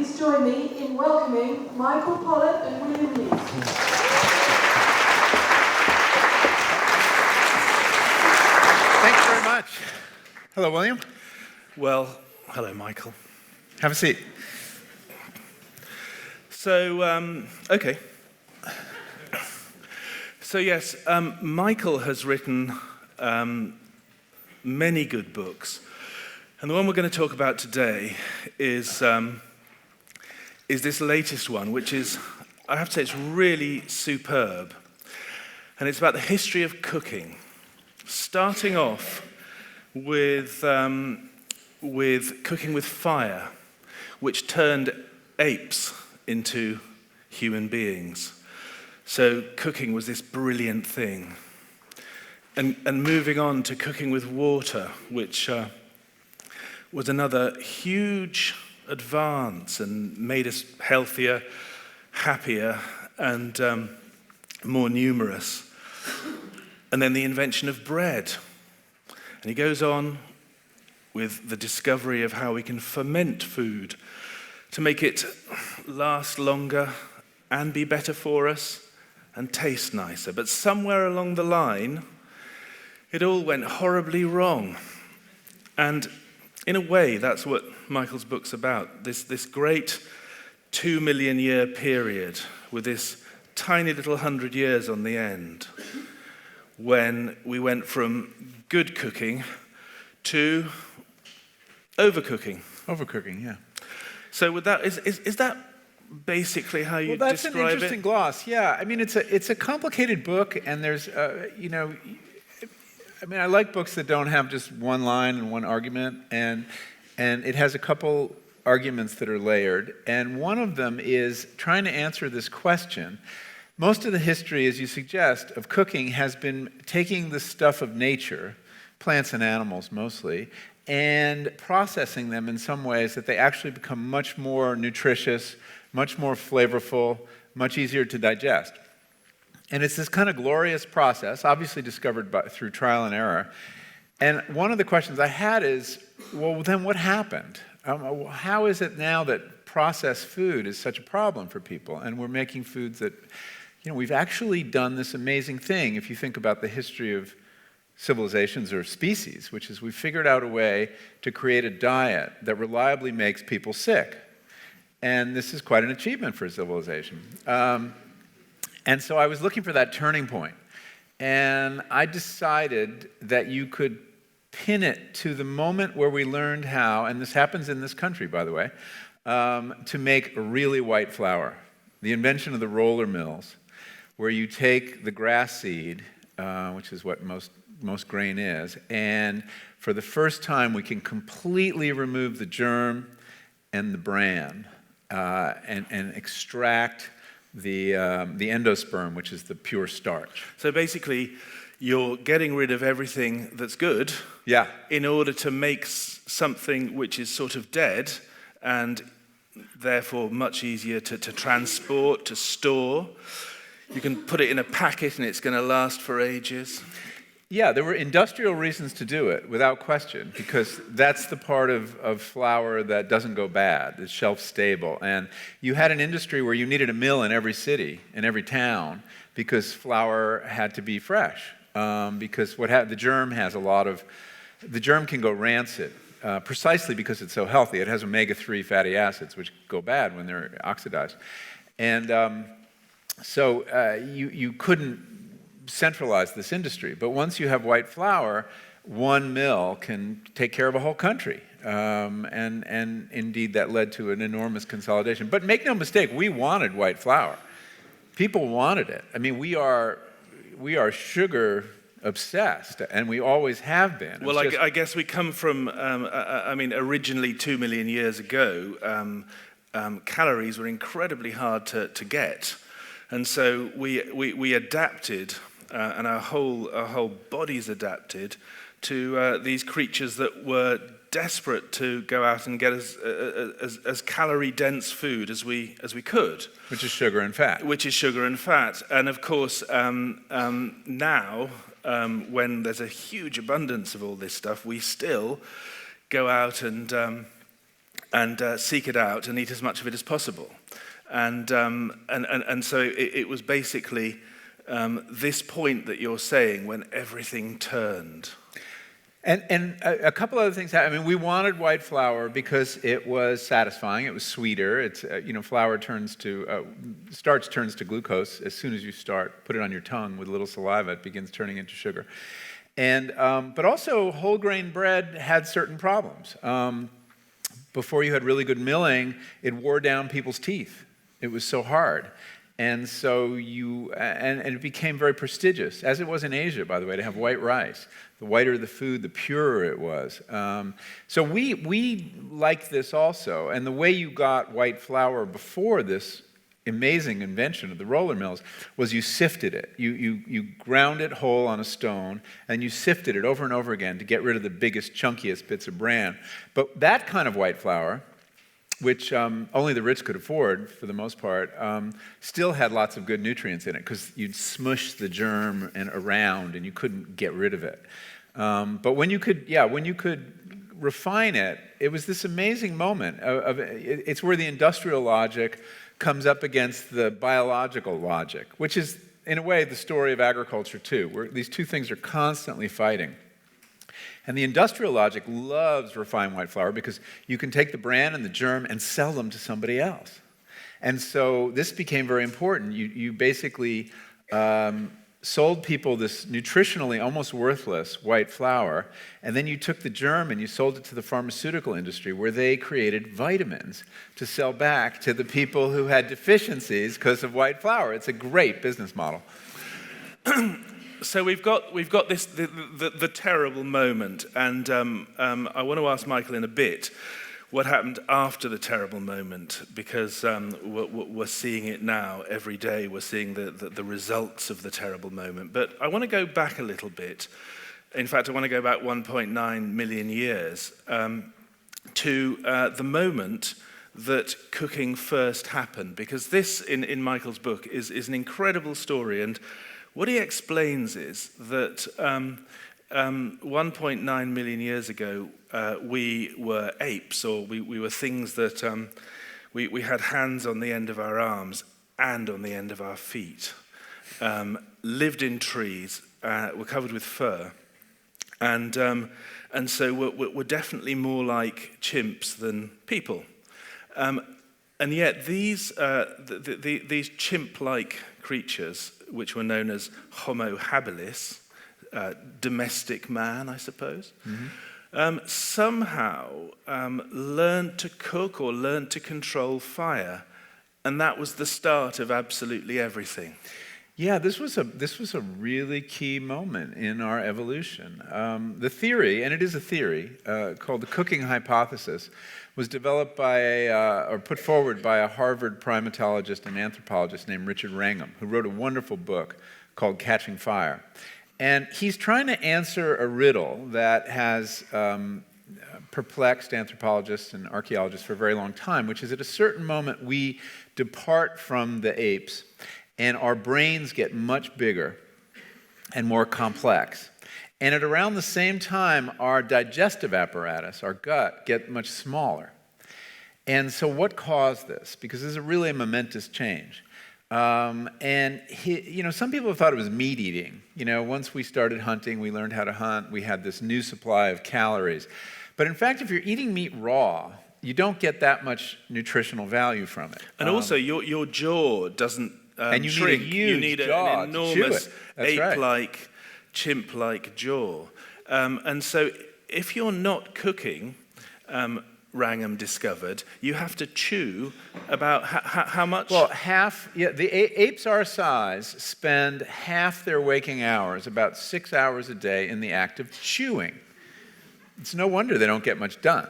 please join me in welcoming Michael Pollan and William Lee. Thanks very much. Hello, William. Well, hello, Michael. Have a seat. So, okay. So yes, Michael has written many good books, and the one we're going to talk about today is this latest one, which is, I have to say, it's really superb, and it's about the history of cooking, starting off with cooking with fire, which turned apes into human beings. So cooking was this brilliant thing. And moving on to cooking with water, which was another huge advance and made us healthier, happier, and more numerous. And then the invention of bread. And he goes on with the discovery of how we can ferment food to make it last longer and be better for us and taste nicer. But somewhere along the line, it all went horribly wrong. And in a way, that's what Michael's book's about, this great 2 million year period with this tiny little 100 years on the end, when we went from good cooking to overcooking. Overcooking, yeah. So with that, is that basically how you describe it? Well, that's an interesting gloss. Yeah, I mean, it's a complicated book, and there's, I like books that don't have just one line and one argument, and it has a couple arguments that are layered, and one of them is trying to answer this question. Most of the history, as you suggest, of cooking has been taking the stuff of nature, plants and animals mostly, and processing them in some ways that they actually become much more nutritious, much more flavorful, much easier to digest. And it's this kind of glorious process, obviously discovered through trial and error. And one of the questions I had is, well, then what happened? How is it now that processed food is such a problem for people? And we're making foods that, we've actually done this amazing thing, if you think about the history of civilizations or species, which is we've figured out a way to create a diet that reliably makes people sick. And this is quite an achievement for civilization. And so I was looking for that turning point. And I decided that you could pin it to the moment where we learned how, and this happens in this country, by the way, to make really white flour. The invention of the roller mills, where you take the grass seed, which is what most grain is, and for the first time we can completely remove the germ and the bran and extract the endosperm, which is the pure starch. So basically, you're getting rid of everything that's good, yeah, in order to make something which is sort of dead and therefore much easier to transport, to store. You can put it in a packet and it's going to last for ages. Yeah, there were industrial reasons to do it, without question, because that's the part of flour that doesn't go bad. It's shelf-stable. And you had an industry where you needed a mill in every city, in every town, because flour had to be fresh. Because the germ has the germ can go rancid, precisely because it's so healthy. It has omega-3 fatty acids, which go bad when they're oxidized. And so you couldn't centralize this industry. But once you have white flour, one mill can take care of a whole country. And indeed, that led to an enormous consolidation. But make no mistake, we wanted white flour. People wanted it. I mean, we are sugar obsessed, and we always have been. Well, I guess we come from, originally 2 million years ago, calories were incredibly hard to get. And so we adapted, and our whole bodies adapted to these creatures that were desperate to go out and get as calorie-dense food as we could. Which is sugar and fat. And of course, now, when there's a huge abundance of all this stuff, we still go out and and seek it out and eat as much of it as possible. And so it was basically this point that you're saying when everything turned. And a couple other things happened. I mean, we wanted white flour because it was satisfying. It was sweeter. It's flour starch turns to glucose as soon as you put it on your tongue with a little saliva. It begins turning into sugar. And but also whole grain bread had certain problems. Before you had really good milling, it wore down people's teeth. It was so hard. And so and it became very prestigious, as it was in Asia, by the way, to have white rice. The whiter the food, the purer it was. So we liked this also. And the way you got white flour before this amazing invention of the roller mills was you sifted it. You ground it whole on a stone, and you sifted it over and over again to get rid of the biggest, chunkiest bits of bran. But that kind of white flour, which only the rich could afford for the most part, still had lots of good nutrients in it because you'd smush the germ around and you couldn't get rid of it. But when you could refine it, it was this amazing moment. It's where the industrial logic comes up against the biological logic, which is, in a way, the story of agriculture too, where these two things are constantly fighting. And the industrial logic loves refined white flour because you can take the bran and the germ and sell them to somebody else. And so this became very important. You basically sold people this nutritionally almost worthless white flour, and then you took the germ and you sold it to the pharmaceutical industry where they created vitamins to sell back to the people who had deficiencies because of white flour. It's a great business model. So we've got this the terrible moment, and I want to ask Michael in a bit what happened after the terrible moment, because we're seeing it now every day. We're seeing the results of the terrible moment. But I want to go back a little bit. In fact, I want to go back 1.9 million years to the moment that cooking first happened, because this, in Michael's book, is an incredible story. And what he explains is that 1.9 million years ago, we were apes, or we were things that we had hands on the end of our arms and on the end of our feet, lived in trees, were covered with fur, and so we're definitely more like chimps than people. And yet these chimp-like creatures, which were known as Homo habilis, domestic man, I suppose, somehow learned to cook or learned to control fire, and that was the start of absolutely everything. Yeah, this was a really key moment in our evolution. The theory, and it is a theory, called the cooking hypothesis, was developed or put forward by a Harvard primatologist and anthropologist named Richard Wrangham, who wrote a wonderful book called Catching Fire. And he's trying to answer a riddle that has perplexed anthropologists and archaeologists for a very long time, which is at a certain moment we depart from the apes and our brains get much bigger and more complex. And at around the same time, our digestive apparatus, our gut, get much smaller. And so what caused this? Because this is really a momentous change. Some people have thought it was meat eating. Once we started hunting, we learned how to hunt. We had this new supply of calories. But in fact, if you're eating meat raw, you don't get that much nutritional value from it. And also, your jaw doesn't and you shrink. Need a huge you need jaw an enormous ape-like, right. chimp-like jaw. And so if you're not cooking, Wrangham discovered, you have to chew about how much? Well, the apes our size spend half their waking hours, about 6 hours a day, in the act of chewing. It's no wonder they don't get much done.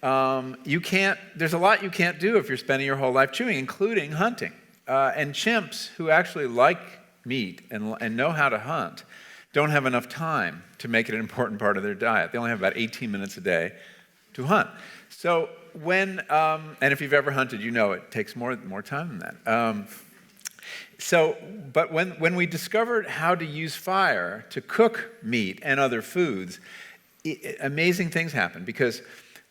There's a lot you can't do if you're spending your whole life chewing, including hunting. And chimps, who actually like meat and know how to hunt, don't have enough time to make it an important part of their diet. They only have about 18 minutes a day to hunt. So and if you've ever hunted, it takes more time than that. But when we discovered how to use fire to cook meat and other foods, amazing things happened, because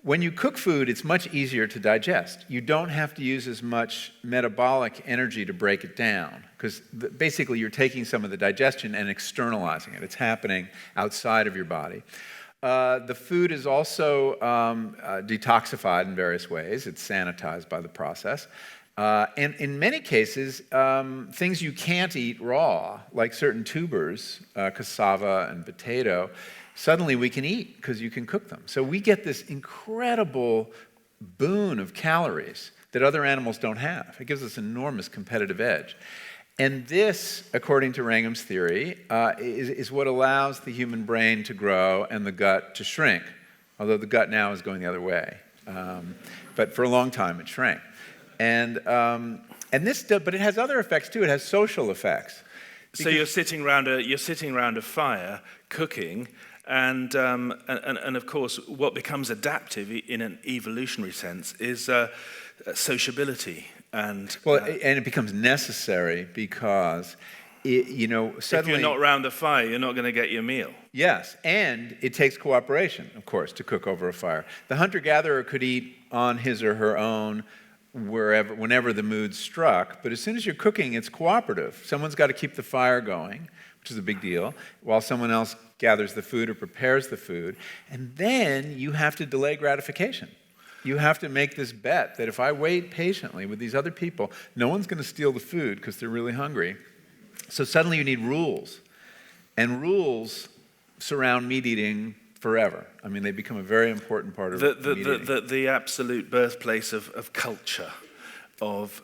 When you cook food, it's much easier to digest. You don't have to use as much metabolic energy to break it down, because basically you're taking some of the digestion and externalizing it. It's happening outside of your body. The food is also detoxified in various ways. It's sanitized by the process. And in many cases, things you can't eat raw, like certain tubers, cassava and potato, suddenly we can eat because you can cook them. So we get this incredible boon of calories that other animals don't have. It gives us enormous competitive edge. And this, according to Wrangham's theory, is what allows the human brain to grow and the gut to shrink, although the gut now is going the other way. But for a long time, it shrank. But it has other effects too. It has social effects. So you're sitting around a fire, cooking, and of course, what becomes adaptive in an evolutionary sense is sociability. And it becomes necessary because, suddenly... If you're not around the fire, you're not going to get your meal. Yes, and it takes cooperation, of course, to cook over a fire. The hunter-gatherer could eat on his or her own whenever the mood struck, but as soon as you're cooking, it's cooperative. Someone's got to keep the fire going, which is a big deal, while someone else gathers the food or prepares the food, and then you have to delay gratification. You have to make this bet that if I wait patiently with these other people, no one's going to steal the food because they're really hungry. So suddenly you need rules, and rules surround meat eating forever. I mean, they become a very important part of meat eating. The absolute birthplace of culture, of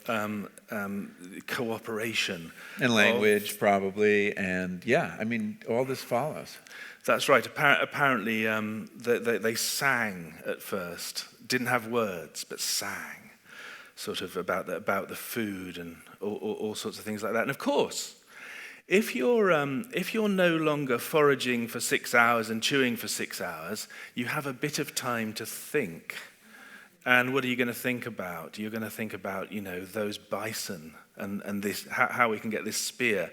cooperation. And language, probably, and all this follows. That's right. Apparently, they sang at first, didn't have words, but sang, sort of about the food and all sorts of things like that. And of course, if you're no longer foraging for 6 hours and chewing for 6 hours, you have a bit of time to think. And what are you going to think about? You're going to think about, those bison and this, how we can get this spear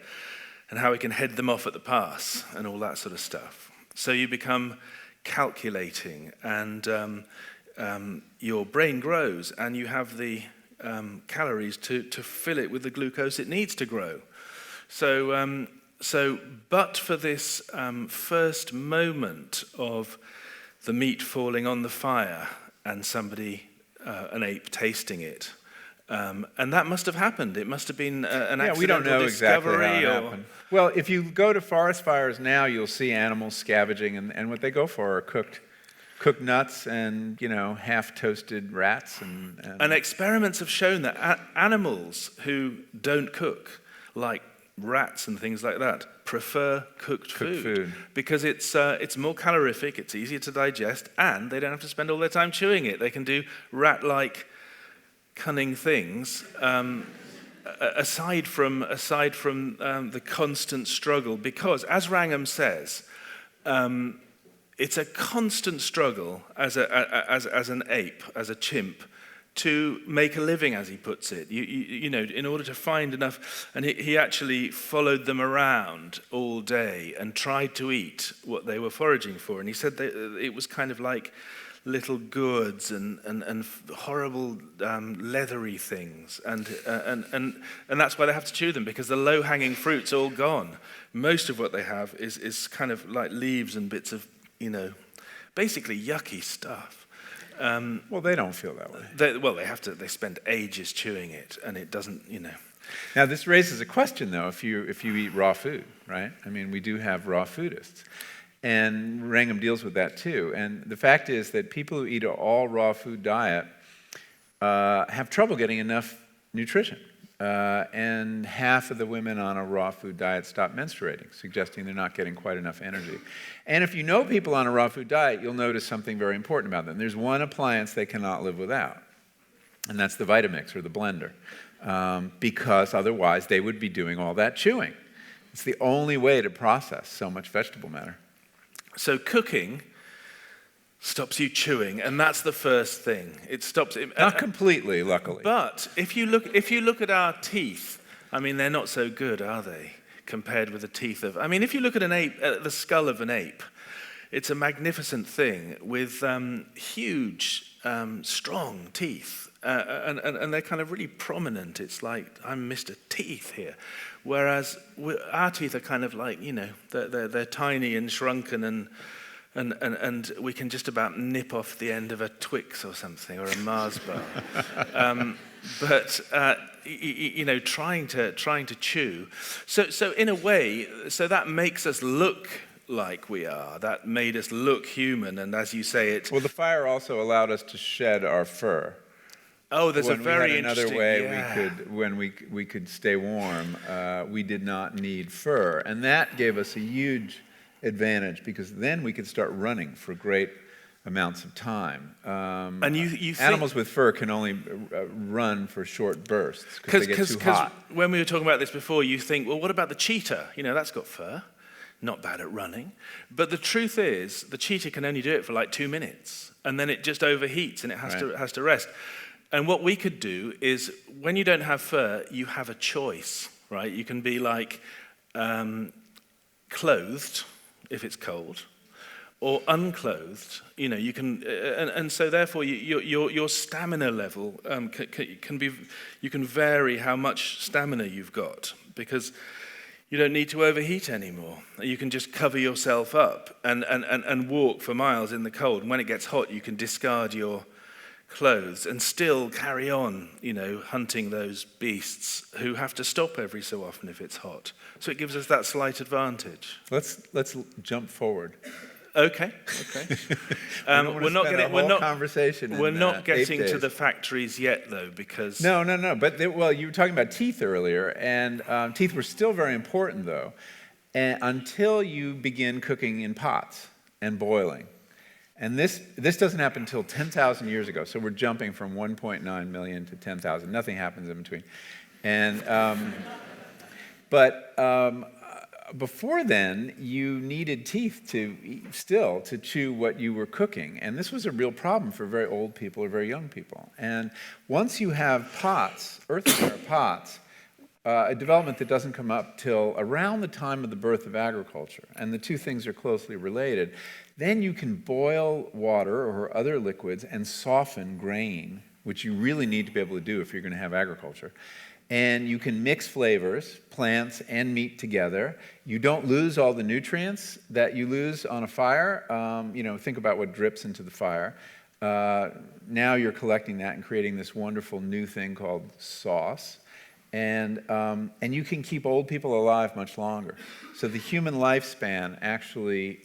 and how we can head them off at the pass and all that sort of stuff. So you become calculating, and your brain grows, and you have the calories to fill it with the glucose it needs to grow. But for this first moment of the meat falling on the fire and an ape tasting it, and that must have happened. It must have been an accidental discovery. We don't know exactly how it happened. Well, if you go to forest fires now, you'll see animals scavenging, and what they go for are cooked nuts and half-toasted rats. And experiments have shown that animals who don't cook, like rats and things like that, prefer cooked food because it's more calorific, it's easier to digest, and they don't have to spend all their time chewing it. They can do rat-like cunning things aside from the constant struggle, because as Wrangham says, it's a constant struggle as an ape, as a chimp, to make a living, as he puts it. In order to find enough, and he actually followed them around all day and tried to eat what they were foraging for. And he said that it was kind of like little gourds and horrible leathery things, and that's why they have to chew them, because the low-hanging fruit's all gone. Most of what they have is kind of like leaves and bits of basically yucky stuff. Well, they don't feel that way. They spend ages chewing it, and it doesn't, Now, this raises a question, though, if you eat raw food, right? I mean, we do have raw foodists. And Wrangham deals with that, too. And the fact is that people who eat an all-raw food diet have trouble getting enough nutrition. And half of the women on a raw food diet stop menstruating, suggesting they're not getting quite enough energy. And if you know people on a raw food diet, you'll notice something very important about them. There's one appliance they cannot live without, and that's the Vitamix or the blender, because otherwise they would be doing all that chewing. It's the only way to process so much vegetable matter. So cooking stops you chewing, and that's the first thing. It stops it. Not completely, luckily. But if you look at our teeth, I mean, they're not so good, are they, compared with the teeth of? I mean, if you look at an ape, at the skull of an ape, It's a magnificent thing with huge, strong teeth. And they're kind of really prominent. It's like, I'm Mr. Teeth here. Whereas our teeth are kind of like, they're tiny and shrunken and we can just about nip off the end of a Twix or something, or a Mars bar. But trying to chew. So in a way, so that makes us look like we are. That made us look human, and as you say, it. Well, the fire also allowed us to shed our fur. Oh, there's a very interesting. Another way yeah. we could stay warm, we did not need fur, and that gave us a huge advantage because then we could start running for great amounts of time. And you animals with fur can only run for short bursts because they get too hot. When we were talking about this before, you think, well, what about the cheetah? That's got fur, not bad at running. But the truth is, the cheetah can only do it for like 2 minutes, and then it just overheats and it has to rest. And what we could do is, when you don't have fur, you have a choice, right? You can be like clothed if it's cold, or unclothed. You can, and so therefore your stamina level can be. You can vary how much stamina you've got because you don't need to overheat anymore. You can just cover yourself up and walk for miles in the cold. And when it gets hot, you can discard your clothes and still carry on, hunting those beasts who have to stop every so often if it's hot. So it gives us that slight advantage. Let's jump forward. Okay. We're not getting to the factories yet, though, because no. But you were talking about teeth earlier, and teeth were still very important, though, until you begin cooking in pots and boiling. And this doesn't happen until 10,000 years ago. So we're jumping from 1.9 million to 10,000. Nothing happens in between. And before then, you needed teeth to chew what you were cooking. And this was a real problem for very old people or very young people. And once you have pots, earthenware pots, a development that doesn't come up till around the time of the birth of agriculture, and the two things are closely related, then you can boil water or other liquids and soften grain, which you really need to be able to do if you're going to have agriculture. And you can mix flavors, plants and meat together. You don't lose all the nutrients that you lose on a fire. Think about what drips into the fire. Now you're collecting that and creating this wonderful new thing called sauce. And you can keep old people alive much longer. So the human lifespan actually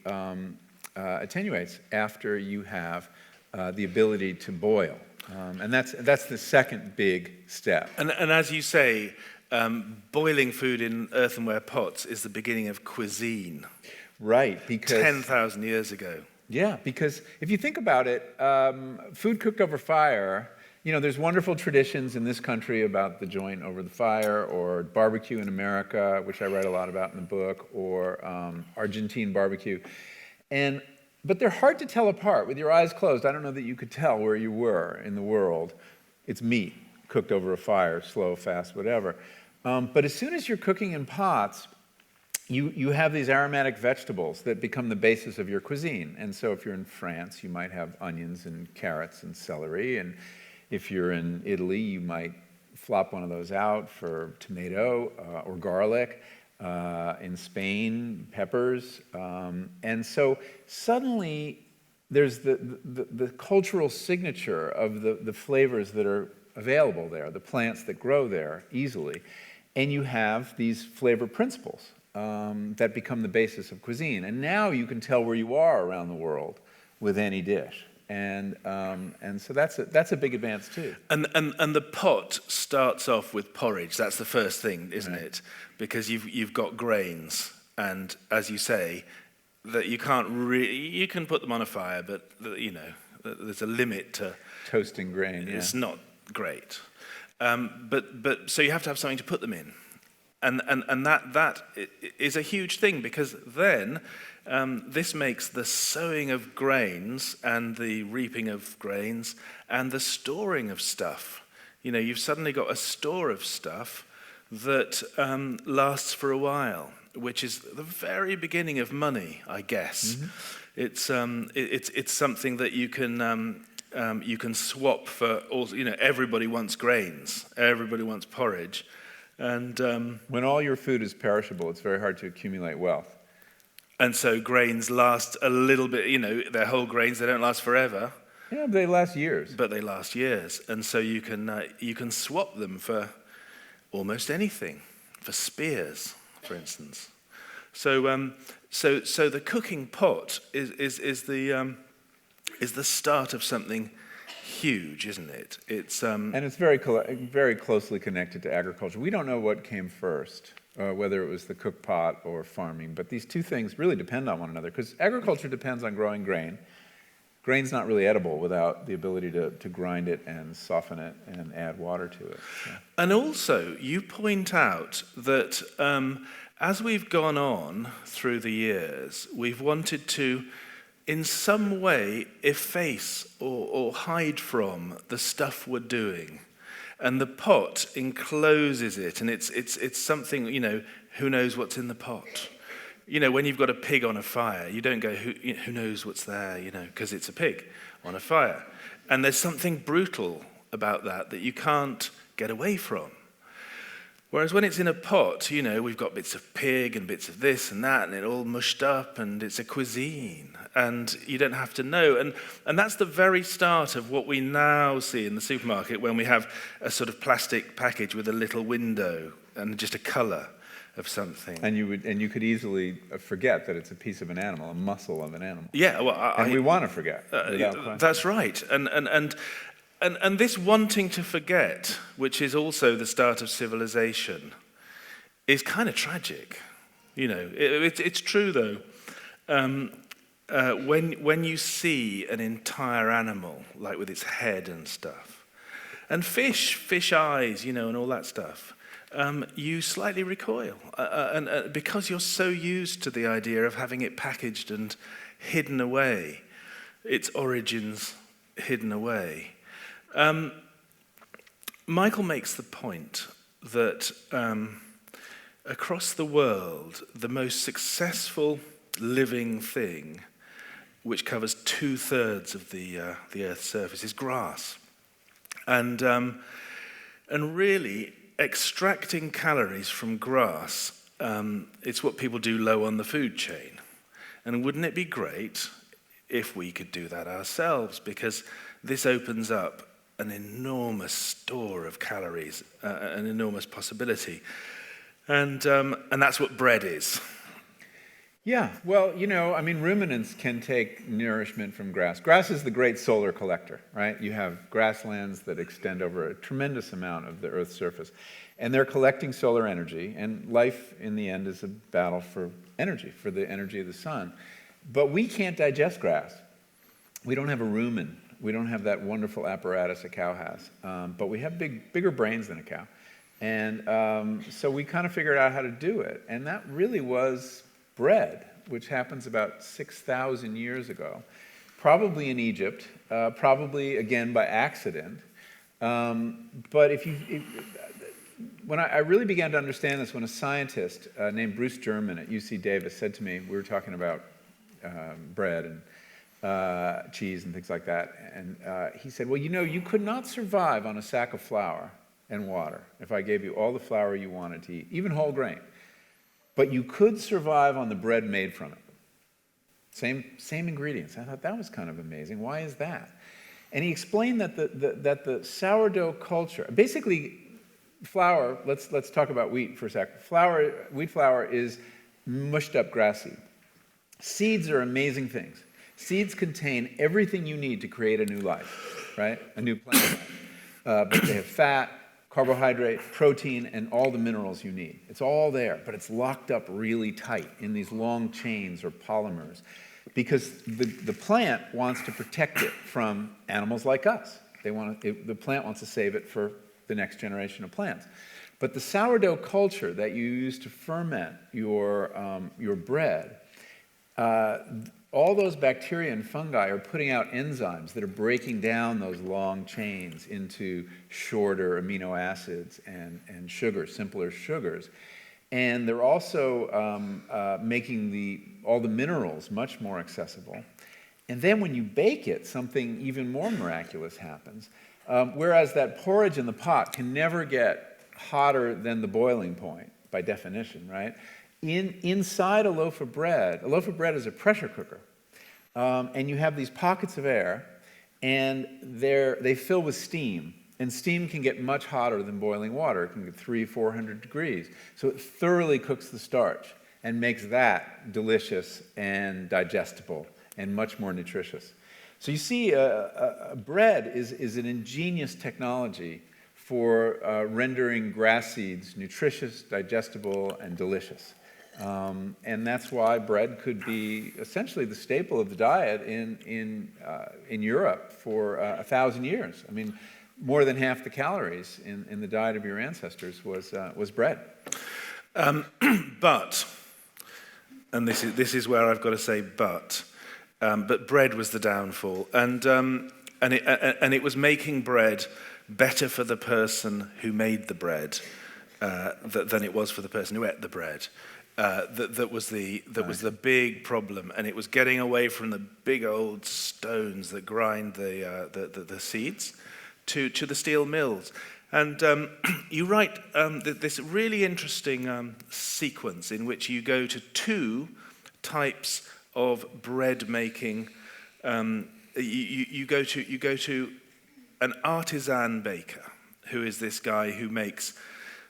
attenuates after you have the ability to boil. And that's the second big step. And as you say, boiling food in earthenware pots is the beginning of cuisine. Right, because 10,000 years ago. Yeah, because if you think about it, food cooked over fire, there's wonderful traditions in this country about the joint over the fire, or barbecue in America, which I write a lot about in the book, or Argentine barbecue. But they're hard to tell apart. With your eyes closed, I don't know that you could tell where you were in the world. It's meat cooked over a fire, slow, fast, whatever. But as soon as you're cooking in pots, you have these aromatic vegetables that become the basis of your cuisine. And so if you're in France, you might have onions and carrots and celery. And if you're in Italy, you might flop one of those out for tomato or garlic. In Spain, peppers. And so suddenly there's the cultural signature of the flavors that are available there, the plants that grow there easily. And you have these flavor principles that become the basis of cuisine. And now you can tell where you are around the world with any dish. And so that's a big advance too. And the pot starts off with porridge. That's the first thing, isn't it? Because you've got grains, and as you say, that you can't you can put them on a fire, but there's a limit to toasting grain. It's not great. But so you have to have something to put them in, and that is a huge thing, because then. This makes the sowing of grains and the reaping of grains and the storing of stuff. You've suddenly got a store of stuff that lasts for a while, which is the very beginning of money, I guess. Mm-hmm. It's something that you can swap for. Also, everybody wants grains, everybody wants porridge, and when all your food is perishable, it's very hard to accumulate wealth. And so grains last a little bit. They're whole grains; they don't last forever. Yeah, they last years. But they last years, and so you can swap them for almost anything, for spears, for instance. So the cooking pot is the start of something huge, isn't it? And it's very closely connected to agriculture. We don't know what came first, whether it was the cook pot or farming, but these two things really depend on one another, because agriculture depends on growing grain. Grain's not really edible without the ability to grind it and soften it and add water to it. So. And also, you point out that as we've gone on through the years, we've wanted to, in some way, efface or hide from the stuff we're doing. And the pot encloses it, and it's something, who knows what's in the pot? When you've got a pig on a fire, you don't go, who knows what's there, because it's a pig on a fire. And there's something brutal about that you can't get away from. Whereas when it's in a pot, we've got bits of pig and bits of this and that, and it all mushed up, and it's a cuisine, and you don't have to know. And that's the very start of what we now see in the supermarket when we have a sort of plastic package with a little window and just a colour of something. And you could easily forget that it's a piece of an animal, a muscle of an animal. Yeah, well, and we want to forget. That's right. And this wanting to forget, which is also the start of civilization, is kind of tragic. It's true though. When you see an entire animal, like with its head and stuff, and fish eyes, and all that stuff, you slightly recoil, and because you're so used to the idea of having it packaged and hidden away, its origins hidden away. Michael makes the point that across the world, the most successful living thing, which covers 2/3 of the Earth's surface, is grass, and really, extracting calories from grass, it's what people do low on the food chain. And wouldn't it be great if we could do that ourselves? Because this opens up an enormous store of calories, an enormous possibility. And that's what bread is. Yeah, well, ruminants can take nourishment from grass. Grass is the great solar collector, right? You have grasslands that extend over a tremendous amount of the Earth's surface, and they're collecting solar energy, and life, in the end, is a battle for energy, for the energy of the sun. But we can't digest grass. We don't have a rumen. We don't have that wonderful apparatus a cow has, but we have bigger brains than a cow. And so we kind of figured out how to do it, and that really was bread, which happens about 6,000 years ago, probably in Egypt, probably again by accident. But when I really began to understand this, when a scientist named Bruce German at UC Davis said to me, we were talking about bread and cheese and things like that, and he said, well, you could not survive on a sack of flour and water if I gave you all the flour you wanted to eat, even whole grain. But you could survive on the bread made from it. Same ingredients. I thought that was kind of amazing. Why is that? And he explained that the sourdough culture, basically flour, let's talk about wheat for a sec. Wheat flour is mushed up grass seed. Seeds are amazing things. Seeds contain everything you need to create a new life, right? A new plant life. But they have fat, carbohydrate, protein, and all the minerals you need. It's all there, but it's locked up really tight in these long chains or polymers because the plant wants to protect it from animals like us. The plant wants to save it for the next generation of plants. But the sourdough culture that you use to ferment your bread, all those bacteria and fungi are putting out enzymes that are breaking down those long chains into shorter amino acids and sugars, simpler sugars. And they're also making all the minerals much more accessible. And then when you bake it, something even more miraculous happens. Whereas that porridge in the pot can never get hotter than the boiling point, by definition, right? Inside a loaf of bread is a pressure cooker. And you have these pockets of air, and they fill with steam. And steam can get much hotter than boiling water. It can get 300-400 degrees. So it thoroughly cooks the starch and makes that delicious and digestible and much more nutritious. So you see, bread is an ingenious technology for rendering grass seeds nutritious, digestible, and delicious. And that's why bread could be essentially the staple of the diet in Europe for 1,000 years. I mean, more than half the calories in the diet of your ancestors was bread. But, and this is where I've got to say but bread was the downfall, and it was making bread better for the person who made the bread than it was for the person who ate the bread. That was the big problem, and it was getting away from the big old stones that grind the seeds to the steel mills. And you write this really interesting sequence in which you go to two types of bread making. You go to an artisan baker, who is this guy who makes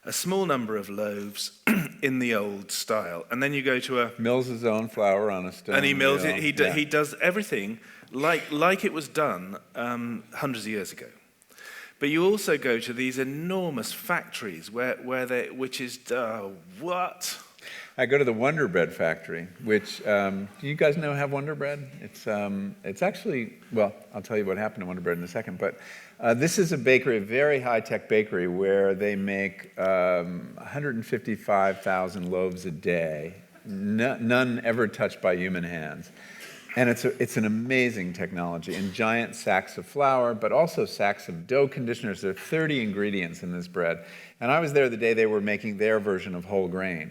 a small number of loaves in the old style, and then you go to mills his own flour on a stone, and he mills it. He does everything like it was done hundreds of years ago. But you also go to these enormous factories which is what? I go to the Wonder Bread factory, which do you guys have Wonder Bread? It's actually, well, I'll tell you what happened to Wonder Bread in a second. But this is a bakery, a very high-tech bakery, where they make 155,000 loaves a day, none ever touched by human hands. And it's an amazing technology, in giant sacks of flour, but also sacks of dough conditioners. There are 30 ingredients in this bread. And I was there the day they were making their version of whole grain,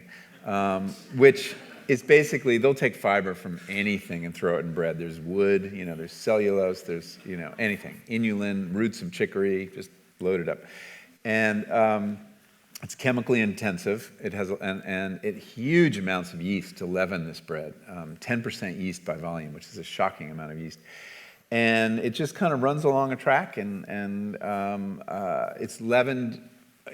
which is basically, they'll take fiber from anything and throw it in bread. There's wood, there's cellulose, there's, anything. Inulin, roots of chicory, just load it up. And it's chemically intensive. It has huge amounts of yeast to leaven this bread, 10% yeast by volume, which is a shocking amount of yeast. And it just kind of runs along a track, and it's leavened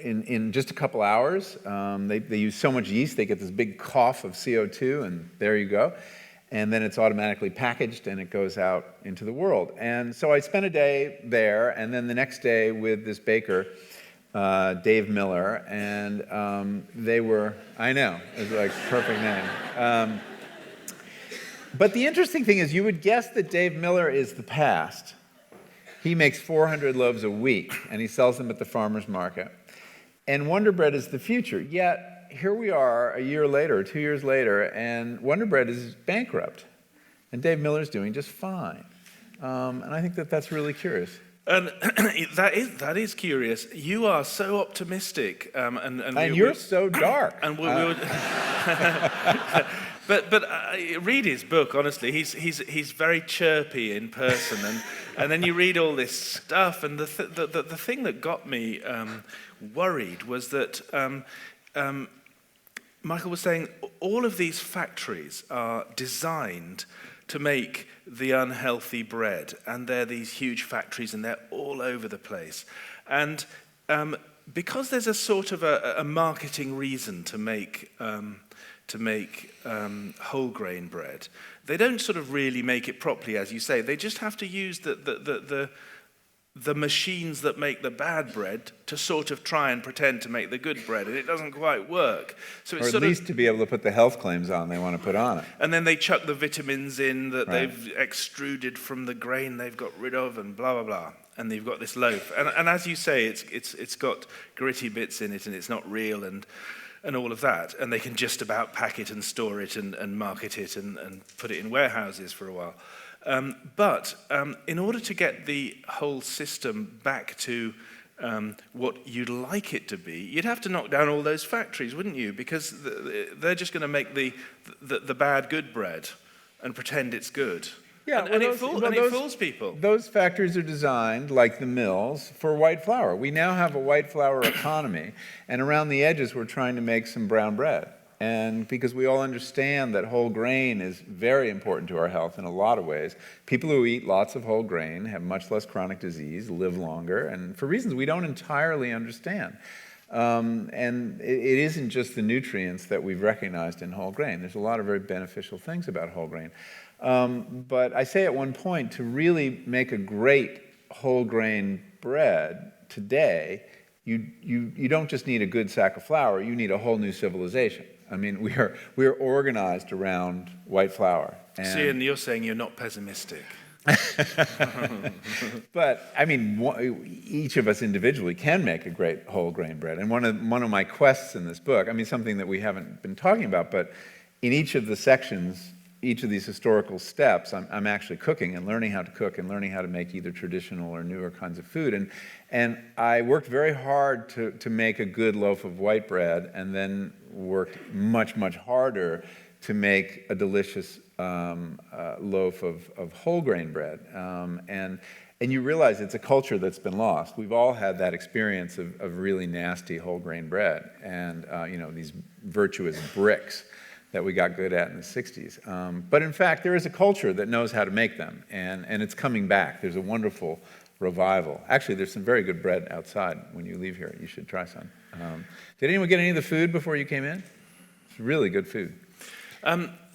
in just a couple hours. They use so much yeast, they get this big cough of CO2, and there you go. And then it's automatically packaged, and it goes out into the world. And so I spent a day there, and then the next day with this baker, Dave Miller, and they were, I know, it's like perfect name. But the interesting thing is, you would guess that Dave Miller is the past. He makes 400 loaves a week, and he sells them at the farmer's market. And Wonder Bread is the future. Yet, here we are a year later, 2 years later, and Wonder Bread is bankrupt. And Dave Miller's doing just fine. And I think that that's really curious. And that is curious. You are so optimistic, and you're so dark. And but read his book. Honestly, he's very chirpy in person, and then you read all this stuff. And the thing that got me worried was that Michael was saying all of these factories are designed to make the unhealthy bread, and they're these huge factories, and they're all over the place. And because there's a sort of a marketing reason to make whole grain bread, they don't sort of really make it properly, as you say. They just have to use the machines that make the bad bread to sort of try and pretend to make the good bread, and it doesn't quite work. So it's or at least to be able to put the health claims on they want to put on it. And then they chuck the vitamins in that they've extruded from the grain they've got rid of, and blah, blah, blah. And you've got this loaf. And as you say, it's got gritty bits in it, and it's not real, and all of that. And they can just about pack it and store it and market it and put it in warehouses for a while. But in order to get the whole system back to what you'd like it to be, you'd have to knock down all those factories, wouldn't you? Because they're just going to make the bad good bread and pretend it's good. Yeah, and it fools people. Those factories are designed, like the mills, for white flour. We now have a white flour economy, and around the edges we're trying to make some brown bread. And because we all understand that whole grain is very important to our health in a lot of ways. People who eat lots of whole grain have much less chronic disease, live longer, and for reasons we don't entirely understand. And it isn't just the nutrients that we've recognized in whole grain. There's a lot of very beneficial things about whole grain. But I say at one point, to really make a great whole grain bread today, you don't just need a good sack of flour, you need a whole new civilization. I mean, we are organized around white flour. See, and you're saying you're not pessimistic. But I mean, each of us individually can make a great whole grain bread. And one of my quests in this book, I mean, something that we haven't been talking about, but in each of the sections, each of these historical steps, I'm actually cooking and learning how to cook and learning how to make either traditional or newer kinds of food. And I worked very hard to make a good loaf of white bread, and then worked much, much harder to make a delicious loaf of whole grain bread. And you realize it's a culture that's been lost. We've all had that experience of really nasty whole grain bread and these virtuous bricks that we got good at in the 60s. But in fact, there is a culture that knows how to make them, and it's coming back. There's a wonderful revival. Actually, there's some very good bread outside when you leave here. You should try some. Did anyone get any of the food before you came in? It's really good food.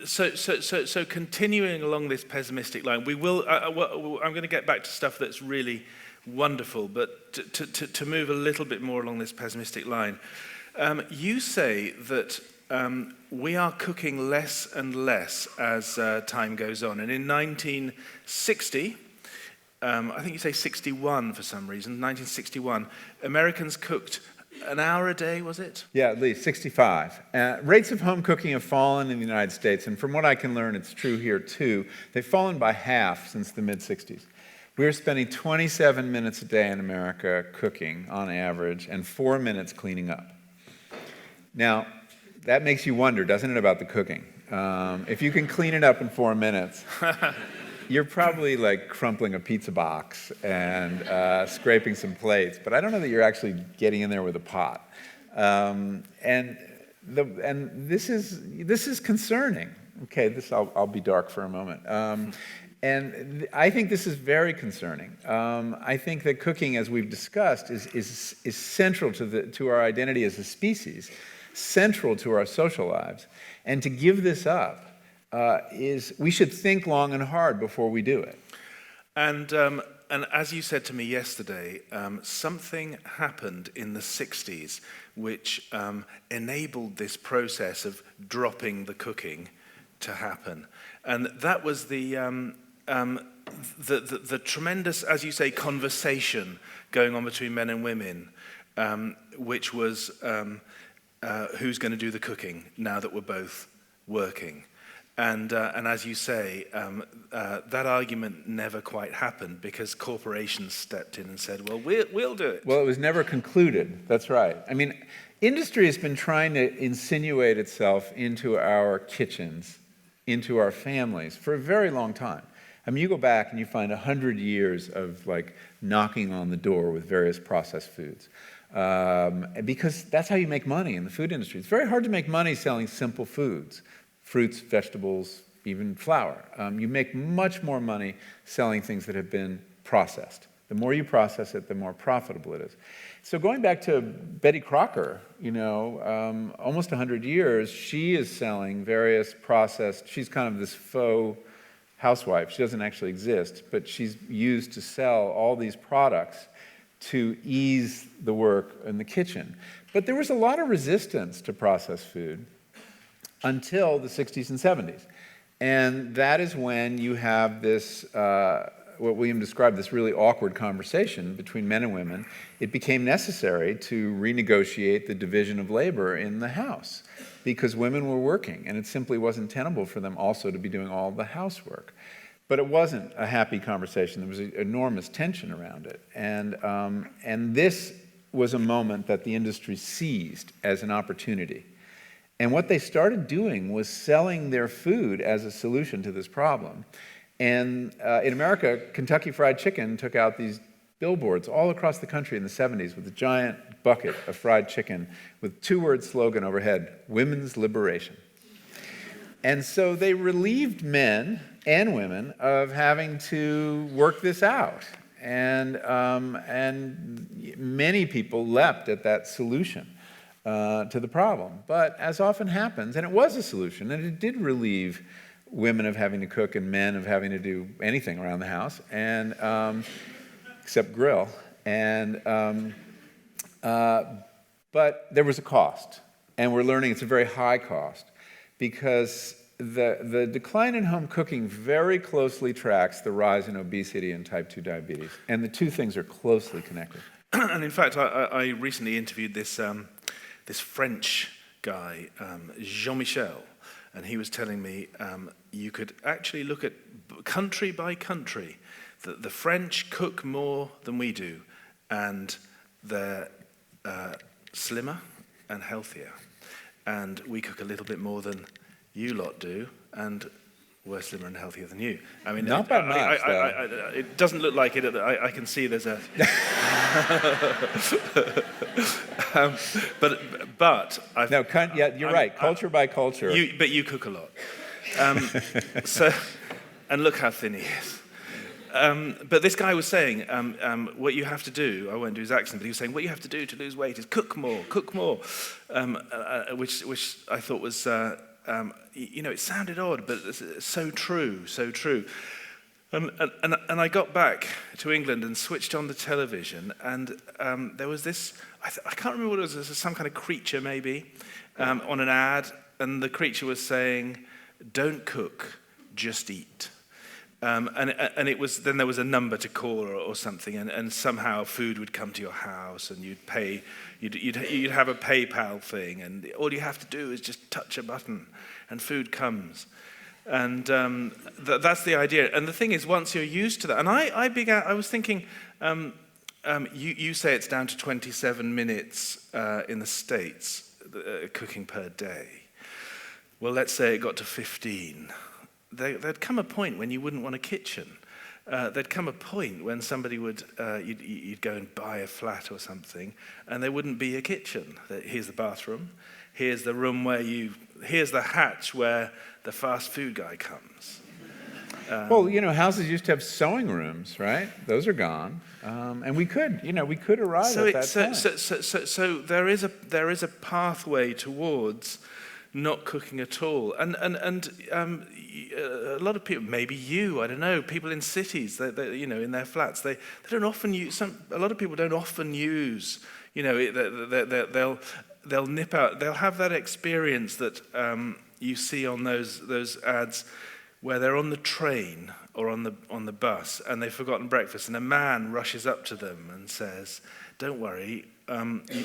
So continuing along this pessimistic line, we will. I'm going to get back to stuff that's really wonderful, but to move a little bit more along this pessimistic line, you say that we are cooking less and less as time goes on, and in 1960. I think you say 61 for some reason, 1961, Americans cooked an hour a day, was it? Yeah, at least 65. Rates of home cooking have fallen in the United States, and from what I can learn, it's true here too. They've fallen by half since the mid-60s. We're spending 27 minutes a day in America cooking on average, and 4 minutes cleaning up. Now, that makes you wonder, doesn't it, about the cooking? If you can clean it up in 4 minutes, you're probably like crumpling a pizza box and scraping some plates, but I don't know that you're actually getting in there with a pot. And this is concerning. Okay, I'll be dark for a moment. And I think this is very concerning. I think that cooking, as we've discussed, is central to our identity as a species, central to our social lives, and to give this up. We should think long and hard before we do it. And as you said to me yesterday, something happened in the 60s which enabled this process of dropping the cooking to happen. And that was the tremendous, as you say, conversation going on between men and women, which was who's going to do the cooking now that we're both working. And as you say, that argument never quite happened because corporations stepped in and said, well, we'll do it. Well, it was never concluded. That's right. I mean, industry has been trying to insinuate itself into our kitchens, into our families for a very long time. I mean, you go back and you find 100 years of like knocking on the door with various processed foods. Because that's how you make money in the food industry. It's very hard to make money selling simple foods. Fruits, vegetables, even flour. You make much more money selling things that have been processed. The more you process it, the more profitable it is. So going back to Betty Crocker, almost 100 years, she is selling various processed, she's kind of this faux housewife. She doesn't actually exist, but she's used to sell all these products to ease the work in the kitchen. But there was a lot of resistance to processed food until the 60s and 70s. And that is when you have this, what William described, this really awkward conversation between men and women. It became necessary to renegotiate the division of labor in the house because women were working, and it simply wasn't tenable for them also to be doing all the housework. But it wasn't a happy conversation. There was enormous tension around it. And this was a moment that the industry seized as an opportunity. And what they started doing was selling their food as a solution to this problem. And in America, Kentucky Fried Chicken took out these billboards all across the country in the 70s with a giant bucket of fried chicken with two-word slogan overhead, "Women's Liberation." And so they relieved men and women of having to work this out. And many people leapt at that solution to the problem. But as often happens, and it was a solution, and it did relieve women of having to cook and men of having to do anything around the house, and except grill. But there was a cost, and we're learning it's a very high cost, because the decline in home cooking very closely tracks the rise in obesity and type 2 diabetes, and the two things are closely connected. And in fact, I recently interviewed this French guy, Jean-Michel, and he was telling me you could actually look at country by country. The French cook more than we do, and they're slimmer and healthier. And we cook a little bit more than you lot do, and we're slimmer and healthier than you. I mean, not by much, it doesn't look like it. I can see there's a... but I've... No, yeah, you're right, culture by culture. But you cook a lot. And look how thin he is. But this guy was saying, what you have to do, I won't do his accent, but he was saying, what you have to do to lose weight is cook more, which I thought was, it sounded odd, but it's so true, so true. And I got back to England and switched on the television, and there was this, I can't remember what it was some kind of creature maybe, on an ad, and the creature was saying, don't cook, just eat. And it was, then there was a number to call or something, and somehow food would come to your house, and you'd pay, you'd have a PayPal thing, and all you have to do is just touch a button, and food comes. And that's the idea. And the thing is, once you're used to that, and I was thinking, you say it's down to 27 minutes in the States, cooking per day. Well, let's say it got to 15. There'd come a point when you wouldn't want a kitchen. There'd come a point when somebody would, you'd go and buy a flat or something, and there wouldn't be a kitchen. Here's the bathroom. Here's the room here's the hatch where the fast food guy comes. Well, houses used to have sewing rooms, right? Those are gone, and we could arrive at that point. So there is a pathway towards not cooking at all, and a lot of people, maybe you, I don't know, people in cities, they in their flats, they don't often use. A lot of people don't often use. They'll nip out. They'll have that experience that you see on those ads, where they're on the train or on the bus and they've forgotten breakfast, and a man rushes up to them and says, "Don't worry,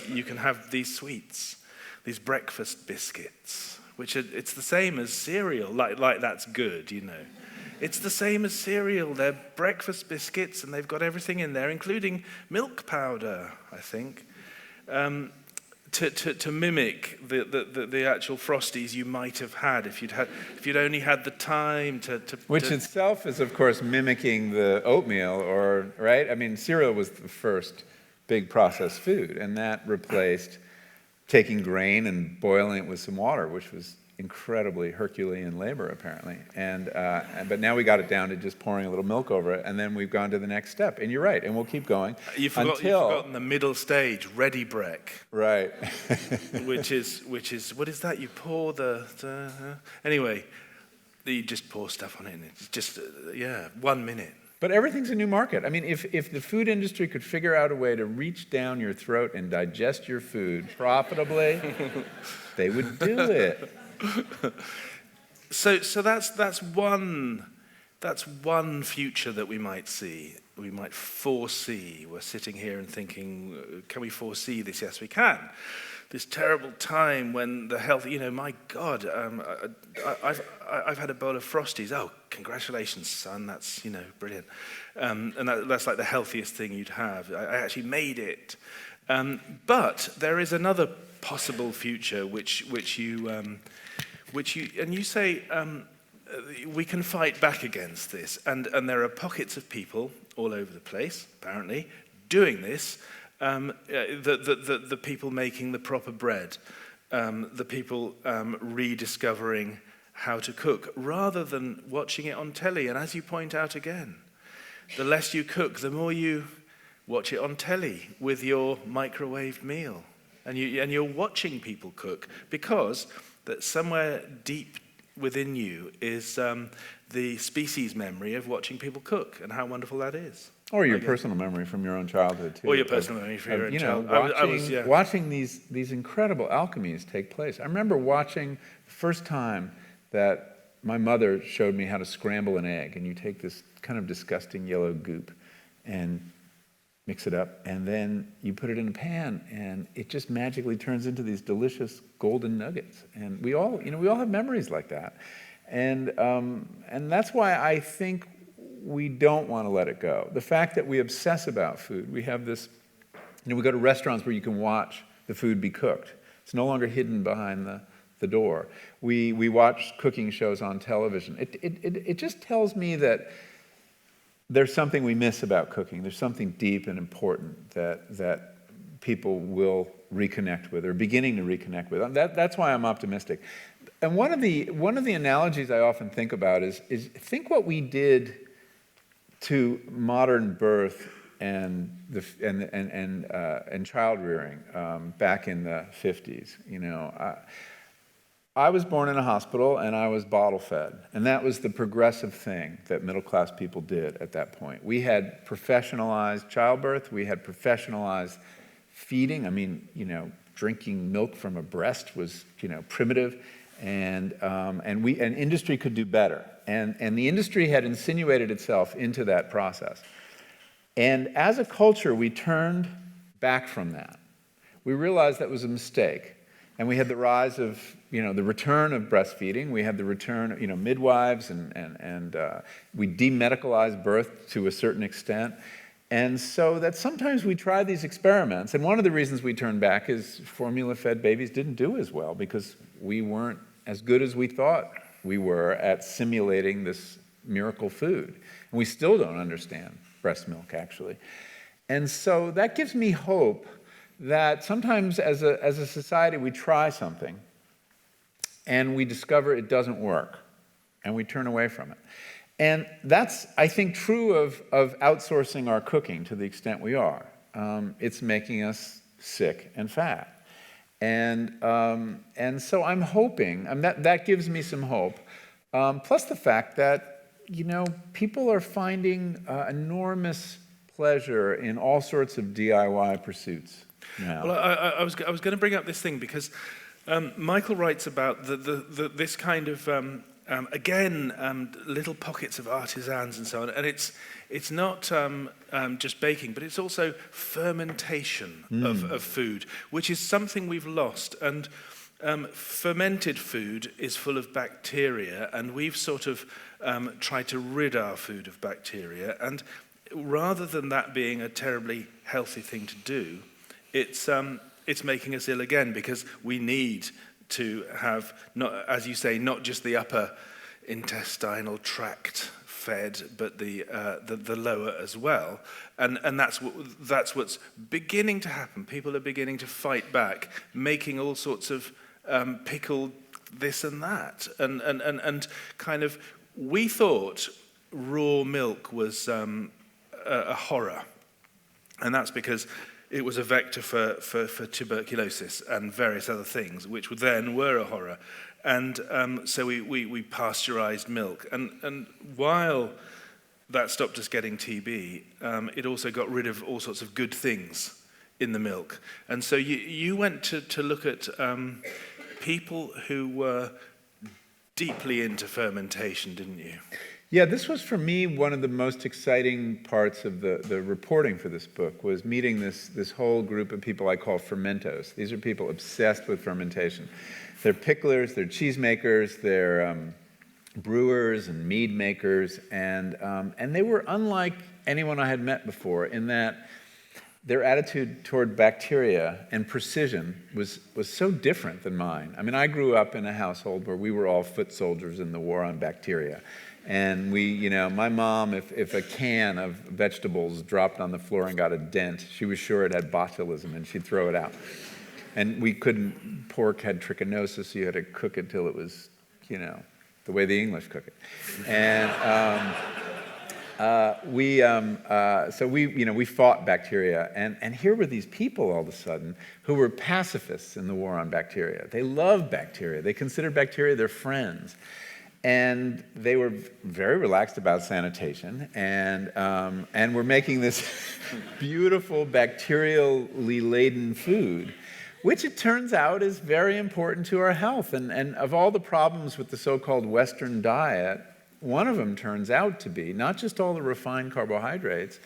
you can have these sweets, these breakfast biscuits, it's the same as cereal. Like that's good, It's the same as cereal. They're breakfast biscuits, and they've got everything in there, including milk powder, I think." To mimic the actual Frosties you might have had if you'd only had the time to which itself is, of course, mimicking the oatmeal, right? I mean, cereal was the first big processed food, and that replaced taking grain and boiling it with some water, which was incredibly Herculean labor, apparently. But now we got it down to just pouring a little milk over it, and then we've gone to the next step. And you're right, and we'll keep going. You've forgotten the middle stage, ready brek. Right. which is what is that? You pour anyway, you just pour stuff on it, and it's just 1 minute. But everything's a new market. I mean, if the food industry could figure out a way to reach down your throat and digest your food profitably, they would do it. So that's one future that we might see. We might foresee. We're sitting here and thinking, can we foresee this? Yes, we can. this terrible time when the health, my God, I've had a bowl of Frosties. Oh, congratulations, son, that's, brilliant. And that's like the healthiest thing you'd have. I actually made it. But there is another possible future which you say, we can fight back against this. And there are pockets of people all over the place, apparently, doing this. The people making the proper bread, the people rediscovering how to cook, rather than watching it on telly. And as you point out again, the less you cook, the more you watch it on telly with your microwaved meal. And you're watching people cook, because that somewhere deep within you is the species memory of watching people cook and how wonderful that is. Or your personal memory from your own childhood, too. Or your personal memory from your own childhood. Watching these incredible alchemies take place. I remember watching the first time that my mother showed me how to scramble an egg, and you take this kind of disgusting yellow goop and mix it up, and then you put it in a pan, and it just magically turns into these delicious golden nuggets. And we all have memories like that. And that's why I think we don't want to let it go. The fact that we obsess about food, we have this, we go to restaurants where you can watch the food be cooked. It's no longer hidden behind the door. We watch cooking shows on television. It just tells me that there's something we miss about cooking. There's something deep and important that people will reconnect with, or beginning to reconnect with. That's why I'm optimistic. And one of the analogies I often think about is think what we did to modern birth and child rearing back in the 50s. I was born in a hospital and I was bottle fed, and that was the progressive thing that middle class people did at that point. We had professionalized childbirth, we had professionalized feeding. I mean, drinking milk from a breast was primitive, and industry could do better. And the industry had insinuated itself into that process. And as a culture, we turned back from that. We realized that was a mistake. And we had the rise of, the return of breastfeeding. We had the return of, midwives, and we demedicalized birth to a certain extent. And so that sometimes we try these experiments. And one of the reasons we turned back is formula-fed babies didn't do as well, because we weren't as good as we thought we were at simulating this miracle food. And we still don't understand breast milk, actually. And so that gives me hope that sometimes as a society we try something and we discover it doesn't work and we turn away from it. And that's, I think, true of outsourcing our cooking to the extent we are. It's making us sick and fat. And so I'm hoping, that gives me some hope, plus the fact that, people are finding enormous pleasure in all sorts of DIY pursuits now. Well, I was going to bring up this thing because Michael writes about this kind of, little pockets of artisans and so on, and it's not just baking, but it's also fermentation of food, which is something we've lost. And fermented food is full of bacteria, and we've sort of tried to rid our food of bacteria. And rather than that being a terribly healthy thing to do, it's making us ill again, because we need to have, not, as you say, not just the upper intestinal tract fed, but the lower as well, and that's what's beginning to happen. People are beginning to fight back, making all sorts of pickled this and that, and kind of, we thought raw milk was a horror, and that's because it was a vector for tuberculosis and various other things, which then were a horror. And so we pasteurized milk. And while that stopped us getting TB, it also got rid of all sorts of good things in the milk. And so you went to look at people who were deeply into fermentation, didn't you? Yeah, this was for me one of the most exciting parts of the reporting for this book, was meeting this whole group of people I call fermentos. These are people obsessed with fermentation. They're picklers, they're cheesemakers, they're brewers and mead makers, and they were unlike anyone I had met before in that their attitude toward bacteria and precision was so different than mine. I mean, I grew up in a household where we were all foot soldiers in the war on bacteria. And my mom, if a can of vegetables dropped on the floor and got a dent, she was sure it had botulism and she'd throw it out. And pork had trichinosis, so you had to cook it till it was, the way the English cook it. And we fought bacteria, and here were these people all of a sudden who were pacifists in the war on bacteria. They loved bacteria. They considered bacteria their friends, and they were very relaxed about sanitation, and were making this beautiful bacterially laden food, which it turns out is very important to our health. And of all the problems with the so-called Western diet, one of them turns out to be, not just all the refined carbohydrates,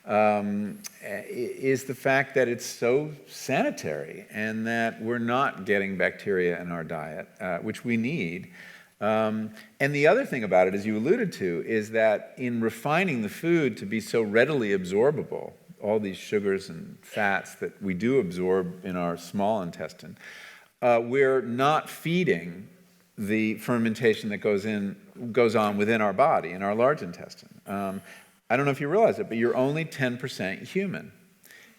is the fact that it's so sanitary and that we're not getting bacteria in our diet, which we need. And the other thing about it, as you alluded to, is that in refining the food to be so readily absorbable, all these sugars and fats that we do absorb in our small intestine, we're not feeding the fermentation that goes on within our body, in our large intestine. I don't know if you realize it, but you're only 10% human.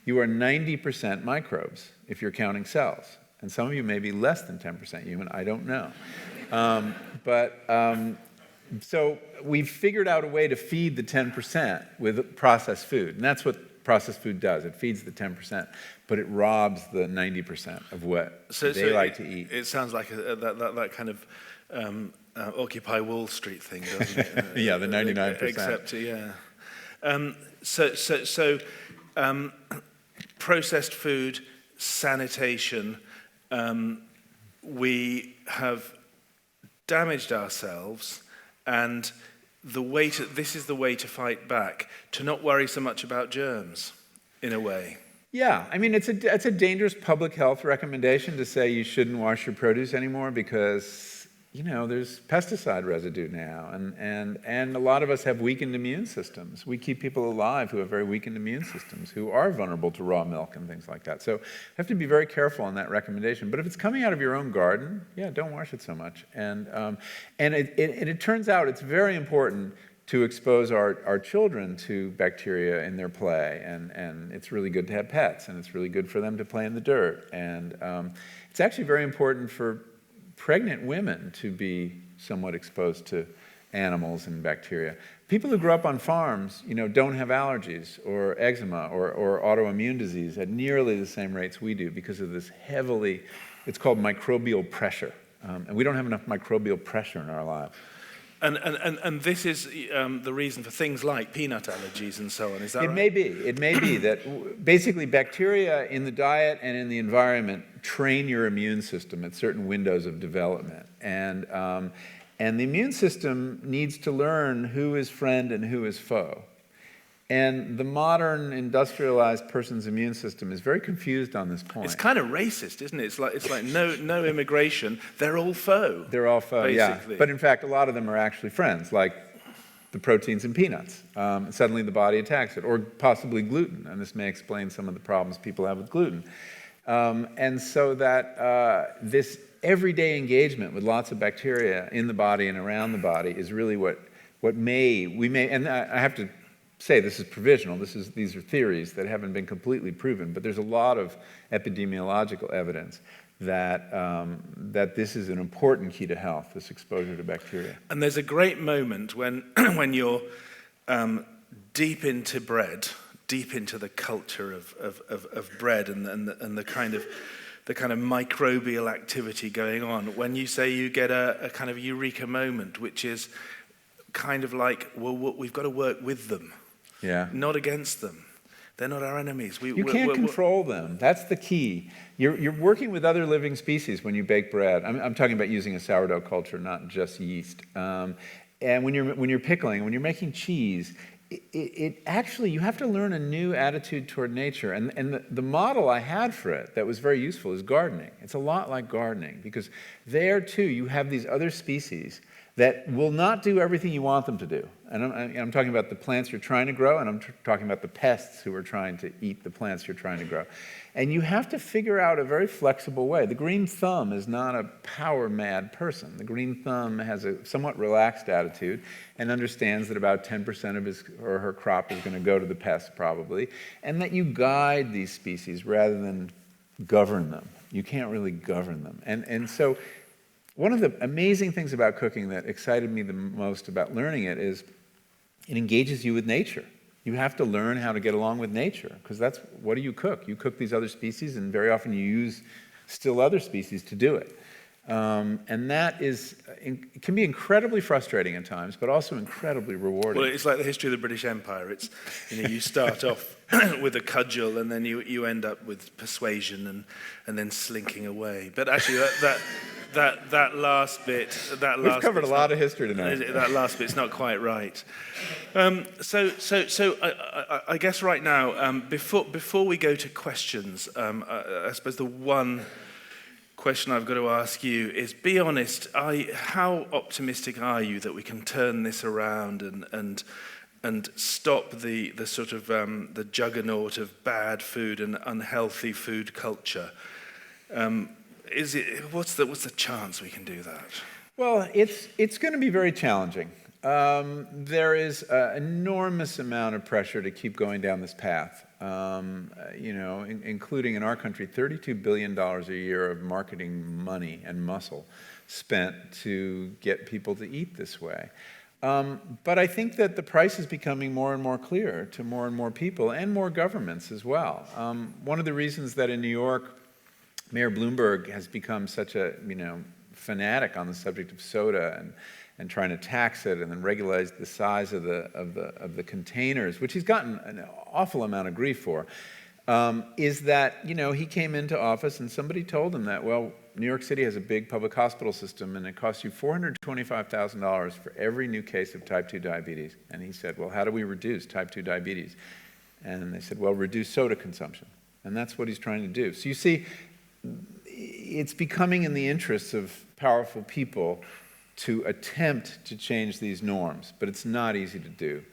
You are 90% microbes, if you're counting cells. And some of you may be less than 10% human, I don't know. So we've figured out a way to feed the 10% with processed food. And that's what processed food does. It feeds the 10%, but it robs the 90% of what they like to eat. It sounds like that kind of Occupy Wall Street thing, doesn't it? Yeah, the 99%. Except, yeah. So processed food, sanitation, we have damaged ourselves, and this is the way to fight back, to not worry so much about germs, in a way. Yeah, I mean, it's a dangerous public health recommendation to say you shouldn't wash your produce anymore because, there's pesticide residue now, and a lot of us have weakened immune systems. We keep people alive who have very weakened immune systems, who are vulnerable to raw milk and things like that. So you have to be very careful on that recommendation. But if it's coming out of your own garden, yeah, don't wash it so much. And it turns out it's very important to expose our children to bacteria in their play, and it's really good to have pets, and it's really good for them to play in the dirt. And it's actually very important for pregnant women to be somewhat exposed to animals and bacteria. People who grow up on farms, don't have allergies or eczema or autoimmune disease at nearly the same rates we do because of this it's called microbial pressure. And we don't have enough microbial pressure in our lives. And this is the reason for things like peanut allergies and so on, is that right? It may be that basically bacteria in the diet and in the environment train your immune system at certain windows of development. And the immune system needs to learn who is friend and who is foe. And the modern industrialized person's immune system is very confused on this point. It's kind of racist, isn't it? It's like no immigration. They're all foe. They're all foe, basically. Yeah. But in fact, a lot of them are actually friends, like the proteins in peanuts. Suddenly the body attacks it, or possibly gluten. And this may explain some of the problems people have with gluten. And so that this everyday engagement with lots of bacteria in the body and around the body is really what we may, and I have to say this is provisional. These are theories that haven't been completely proven, but there's a lot of epidemiological evidence that this is an important key to health, this exposure to bacteria. And there's a great moment when you're deep into bread, deep into the culture of bread and the kind of microbial activity going on, when you say you get a kind of eureka moment, which is kind of like, well, we've got to work with them. Yeah. Not against them. They're not our enemies. You can't control them. That's the key. You're working with other living species when you bake bread. I'm talking about using a sourdough culture, not just yeast. And when you're pickling, when you're making cheese, it actually, you have to learn a new attitude toward nature. And the model I had for it that was very useful is gardening. It's a lot like gardening, because there too you have these other species that will not do everything you want them to do. And I'm talking about the plants you're trying to grow, and I'm talking about the pests who are trying to eat the plants you're trying to grow. And you have to figure out a very flexible way. The green thumb is not a power-mad person. The green thumb has a somewhat relaxed attitude and understands that about 10% of his or her crop is going to go to the pests probably, and that you guide these species rather than govern them. You can't really govern them. And so one of the amazing things about cooking that excited me the most about learning it is it engages you with nature. You have to learn how to get along with nature, because that's, what do you cook? You cook these other species, and very often you use still other species to do it. And that is, it can be incredibly frustrating at times, but also incredibly rewarding. Well, it's like the history of the British Empire. It's, you start off with a cudgel, and then you end up with persuasion and then slinking away. But actually, that last bit, we've covered a lot of history tonight. That last bit's not quite right. So I guess right now, before we go to questions, I suppose the one question I've got to ask you is, be honest, how optimistic are you that we can turn this around and stop the sort of the juggernaut of bad food and unhealthy food culture? What's the chance we can do that? Well, it's going to be very challenging. There is an enormous amount of pressure to keep going down this path. Including in our country, $32 billion a year of marketing money and muscle spent to get people to eat this way. But I think that the price is becoming more and more clear to more and more people, and more governments as well. One of the reasons that in New York, Mayor Bloomberg has become such a fanatic on the subject of soda and trying to tax it and then regulate the size of the containers, which he's gotten an awful amount of grief for, is that he came into office and somebody told him that, well, New York City has a big public hospital system and it costs you $425,000 for every new case of type 2 diabetes. And he said, well, how do we reduce type 2 diabetes? And they said, well, reduce soda consumption. And that's what he's trying to do. So you see, it's becoming in the interests of powerful people to attempt to change these norms, but it's not easy to do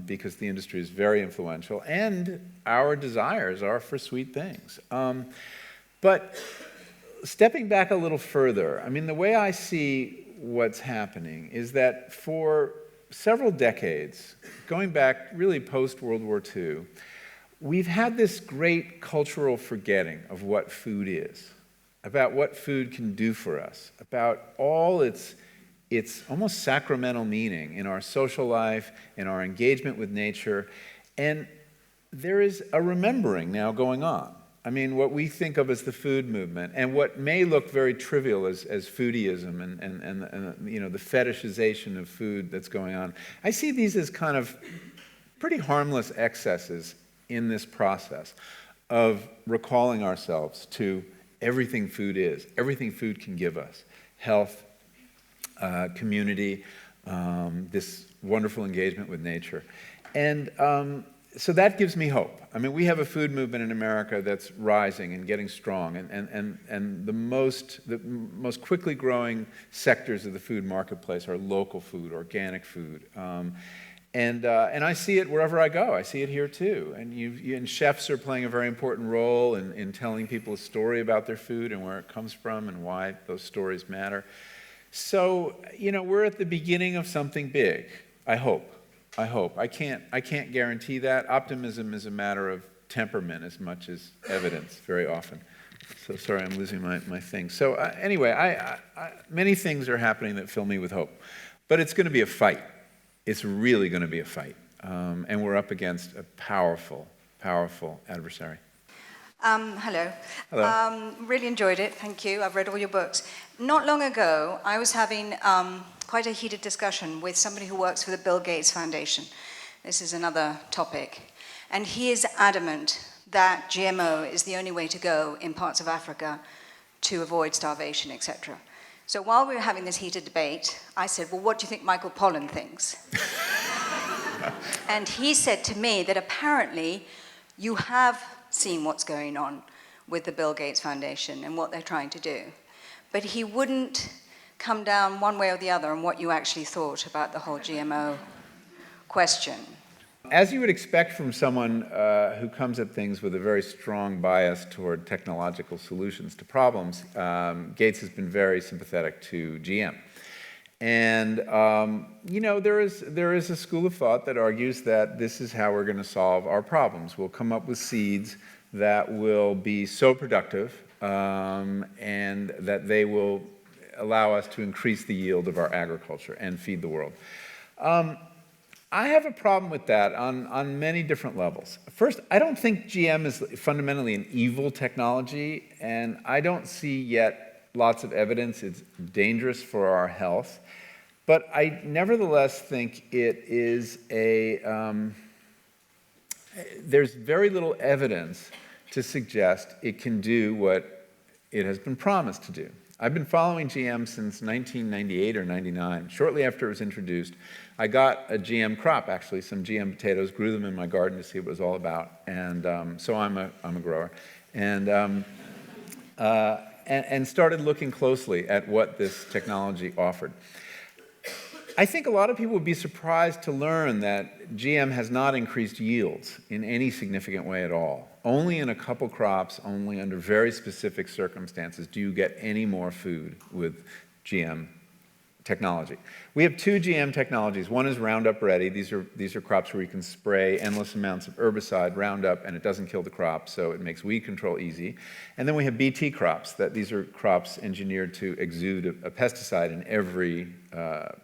because the industry is very influential and our desires are for sweet things. But stepping back a little further, the way I see what's happening is that for several decades, going back really post-World War II, we've had this great cultural forgetting of what food is, about what food can do for us, about all its almost sacramental meaning in our social life, in our engagement with nature. And there is a remembering now going on. What we think of as the food movement, and what may look very trivial as foodieism and the fetishization of food that's going on, I see these as kind of pretty harmless excesses in this process of recalling ourselves to everything food is, everything food can give us: health, community, this wonderful engagement with nature. And so that gives me hope. We have a food movement in America that's rising and getting strong, and the most quickly growing sectors of the food marketplace are local food, organic food. And I see it wherever I go. I see it here too. And chefs are playing a very important role in telling people a story about their food and where it comes from and why those stories matter. So, we're at the beginning of something big, I hope. I can't guarantee that. Optimism is a matter of temperament as much as evidence very often. So sorry, I'm losing my thing. So anyway, many things are happening that fill me with hope. But it's going to be a fight. It's really going to be a fight. And we're up against a powerful, powerful adversary. Hello. Hello. Really enjoyed it, thank you. I've read all your books. Not long ago, I was having quite a heated discussion with somebody who works for the Bill Gates Foundation. This is another topic. And he is adamant that GMO is the only way to go in parts of Africa to avoid starvation, etc. So while we were having this heated debate, I said, well, what do you think Michael Pollan thinks? And he said to me that apparently you have seen what's going on with the Bill Gates Foundation and what they're trying to do. But he wouldn't come down one way or the other on what you actually thought about the whole GMO question. As you would expect from someone who comes at things with a very strong bias toward technological solutions to problems, Gates has been very sympathetic to GM. And, there is a school of thought that argues that this is how we're going to solve our problems. We'll come up with seeds that will be so productive and that they will allow us to increase the yield of our agriculture and feed the world. I have a problem with that on many different levels. First, I don't think GM is fundamentally an evil technology, and I don't see yet lots of evidence it's dangerous for our health. But I nevertheless think it is there's very little evidence to suggest it can do what it has been promised to do. I've been following GM since 1998 or 99. Shortly after it was introduced, I got a GM crop, actually, some GM potatoes, grew them in my garden to see what it was all about. And so I'm a grower. And started looking closely at what this technology offered. I think a lot of people would be surprised to learn that GM has not increased yields in any significant way at all. Only in a couple crops, only under very specific circumstances, do you get any more food with GM technology. We have two GM technologies. One is Roundup Ready. These are crops where you can spray endless amounts of herbicide, Roundup, and it doesn't kill the crop, so it makes weed control easy. And then we have BT crops. These are crops engineered to exude a pesticide in every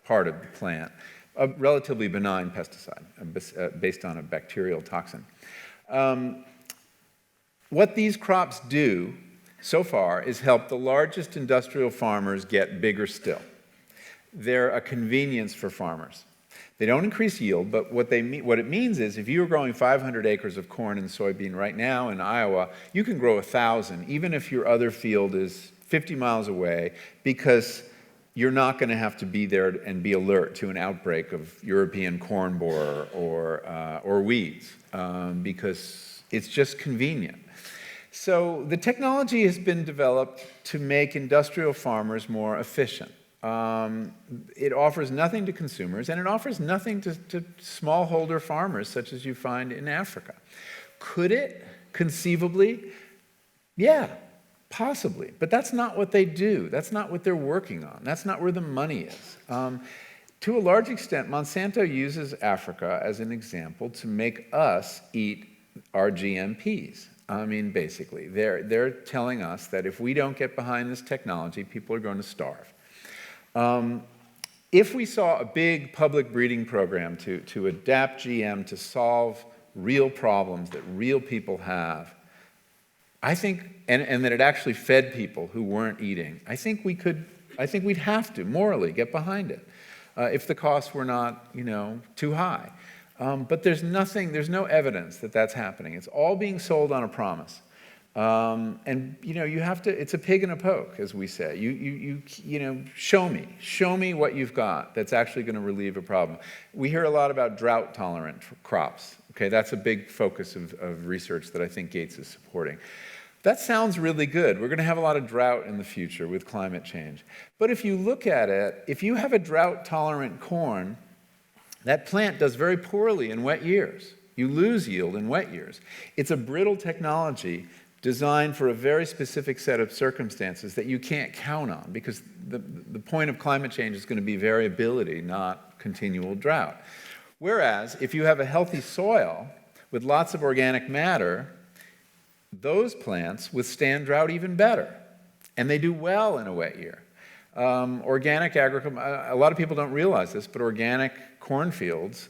part of the plant, a relatively benign pesticide based on a bacterial toxin. What these crops do so far is help the largest industrial farmers get bigger still. They're a convenience for farmers. They don't increase yield, but what it means is if you're growing 500 acres of corn and soybean right now in Iowa, you can grow 1,000, even if your other field is 50 miles away, because you're not going to have to be there and be alert to an outbreak of European corn borer or weeds, because it's just convenient. So the technology has been developed to make industrial farmers more efficient. It offers nothing to consumers, and it offers nothing to smallholder farmers such as you find in Africa. Could it, conceivably? Yeah, possibly. But that's not what they do. That's not what they're working on. That's not where the money is. To a large extent, Monsanto uses Africa as an example to make us eat our GMPs. I mean, basically, they're telling us that if we don't get behind this technology, people are going to starve. If we saw a big public breeding program to adapt GM to solve real problems that real people have, I think, and that it actually fed people who weren't eating, I think we'd have to morally get behind it if the costs were not, too high. But there's no evidence that that's happening. It's all being sold on a promise. And you have to, it's a pig in a poke, as we say. Show me what you've got that's actually going to relieve a problem. We hear a lot about drought-tolerant crops. Okay, that's a big focus of research that I think Gates is supporting. That sounds really good. We're going to have a lot of drought in the future with climate change. But if you look at it, if you have a drought-tolerant corn, that plant does very poorly in wet years. You lose yield in wet years. It's a brittle technology designed for a very specific set of circumstances that you can't count on, because the point of climate change is going to be variability, not continual drought. Whereas if you have a healthy soil with lots of organic matter, those plants withstand drought even better, and they do well in a wet year. Organic agriculture, a lot of people don't realize this, but organic cornfields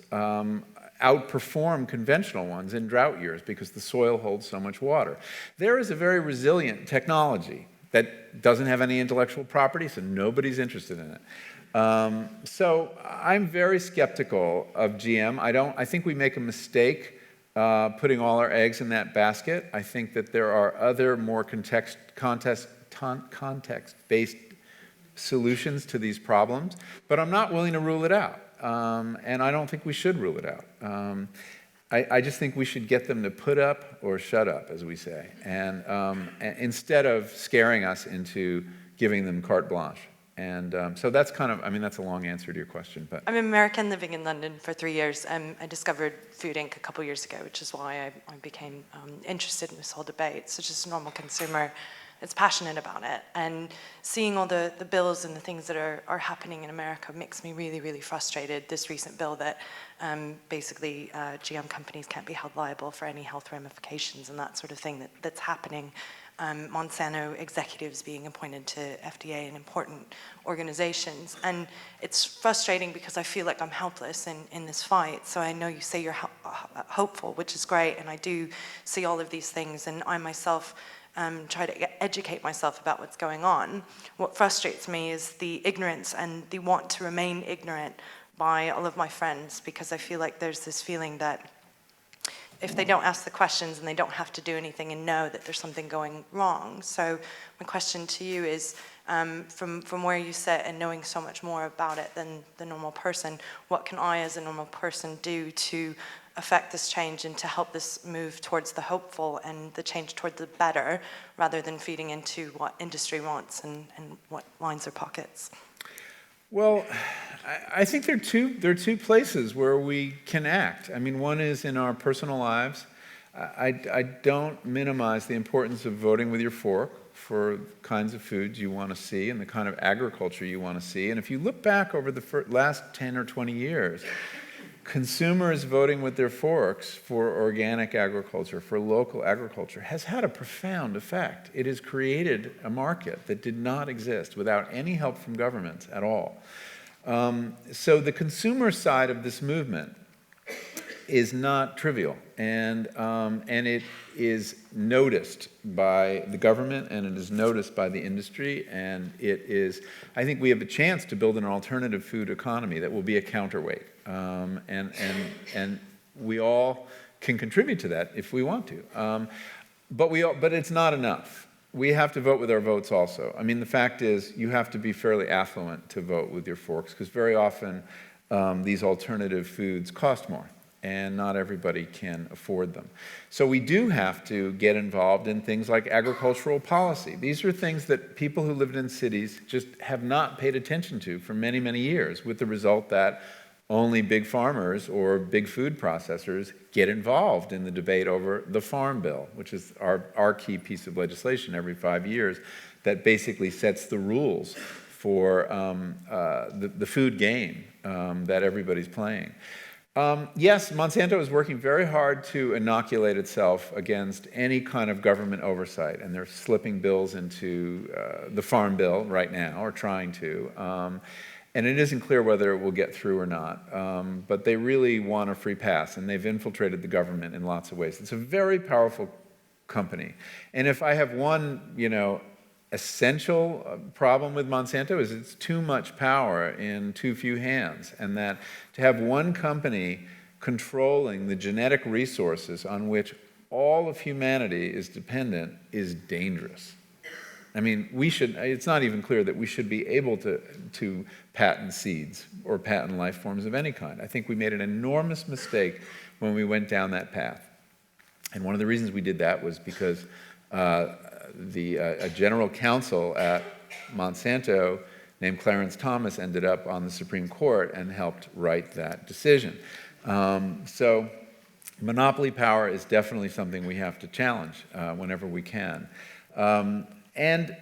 outperform conventional ones in drought years because the soil holds so much water. There is a very resilient technology that doesn't have any intellectual property, so nobody's interested in it. So I'm very skeptical of GM. I think we make a mistake putting all our eggs in that basket. I think that there are other more context-based solutions to these problems, but I'm not willing to rule it out. And I don't think we should rule it out. I just think we should get them to put up or shut up, as we say, and instead of scaring us into giving them carte blanche. And so that's kind of, I mean, that's a long answer to your question. But I'm American living in London for 3 years. I discovered Food Inc. a couple years ago, which is why I became interested in this whole debate. So just a normal consumer that's passionate about it. And seeing all the bills and the things that are happening in America makes me really, really frustrated. This recent bill that basically GM companies can't be held liable for any health ramifications and that sort of thing that's happening. Monsanto executives being appointed to FDA and important organizations. And it's frustrating because I feel like I'm helpless in this fight. So I know you say you're hopeful, which is great, and I do see all of these things, and I myself try to educate myself about what's going on. What frustrates me is the ignorance and the want to remain ignorant by all of my friends, because I feel like there's this feeling that if they don't ask the questions and they don't have to do anything and know that there's something going wrong. So my question to you is, from where you sit and knowing so much more about it than the normal person, what can I as a normal person do to affect this change and to help this move towards the hopeful and the change toward the better, rather than feeding into what industry wants and what lines their pockets? Well, I think there are two places where we can act. I mean, one is in our personal lives. I don't minimize the importance of voting with your fork for kinds of foods you want to see and the kind of agriculture you want to see. And if you look back over the last 10 or 20 years, consumers voting with their forks for organic agriculture, for local agriculture, has had a profound effect. It has created a market that did not exist without any help from governments at all. So the consumer side of this movement is not trivial, and it is noticed by the government, and it is noticed by the industry, and it is, I think we have a chance to build an alternative food economy that will be a counterweight, and we all can contribute to that if we want to, but it's not enough. We have to vote with our votes also. I mean, the fact is, you have to be fairly affluent to vote with your forks, because very often these alternative foods cost more, and not everybody can afford them. So we do have to get involved in things like agricultural policy. These are things that people who lived in cities just have not paid attention to for many, many years, with the result that only big farmers or big food processors get involved in the debate over the Farm Bill, which is our key piece of legislation every 5 years that basically sets the rules for the food game that everybody's playing. Yes, Monsanto is working very hard to inoculate itself against any kind of government oversight, and they're slipping bills into the Farm Bill right now, or trying to. And it isn't clear whether it will get through or not, but they really want a free pass, and they've infiltrated the government in lots of ways. It's a very powerful company. And if I have one, essential problem with Monsanto, is it's too much power in too few hands, and that to have one company controlling the genetic resources on which all of humanity is dependent is dangerous. I mean, it's not even clear that we should be able to patent seeds or patent life forms of any kind. I think we made an enormous mistake when we went down that path. And one of the reasons we did that was because a general counsel at Monsanto named Clarence Thomas ended up on the Supreme Court and helped write that decision. So monopoly power is definitely something we have to challenge whenever we can. And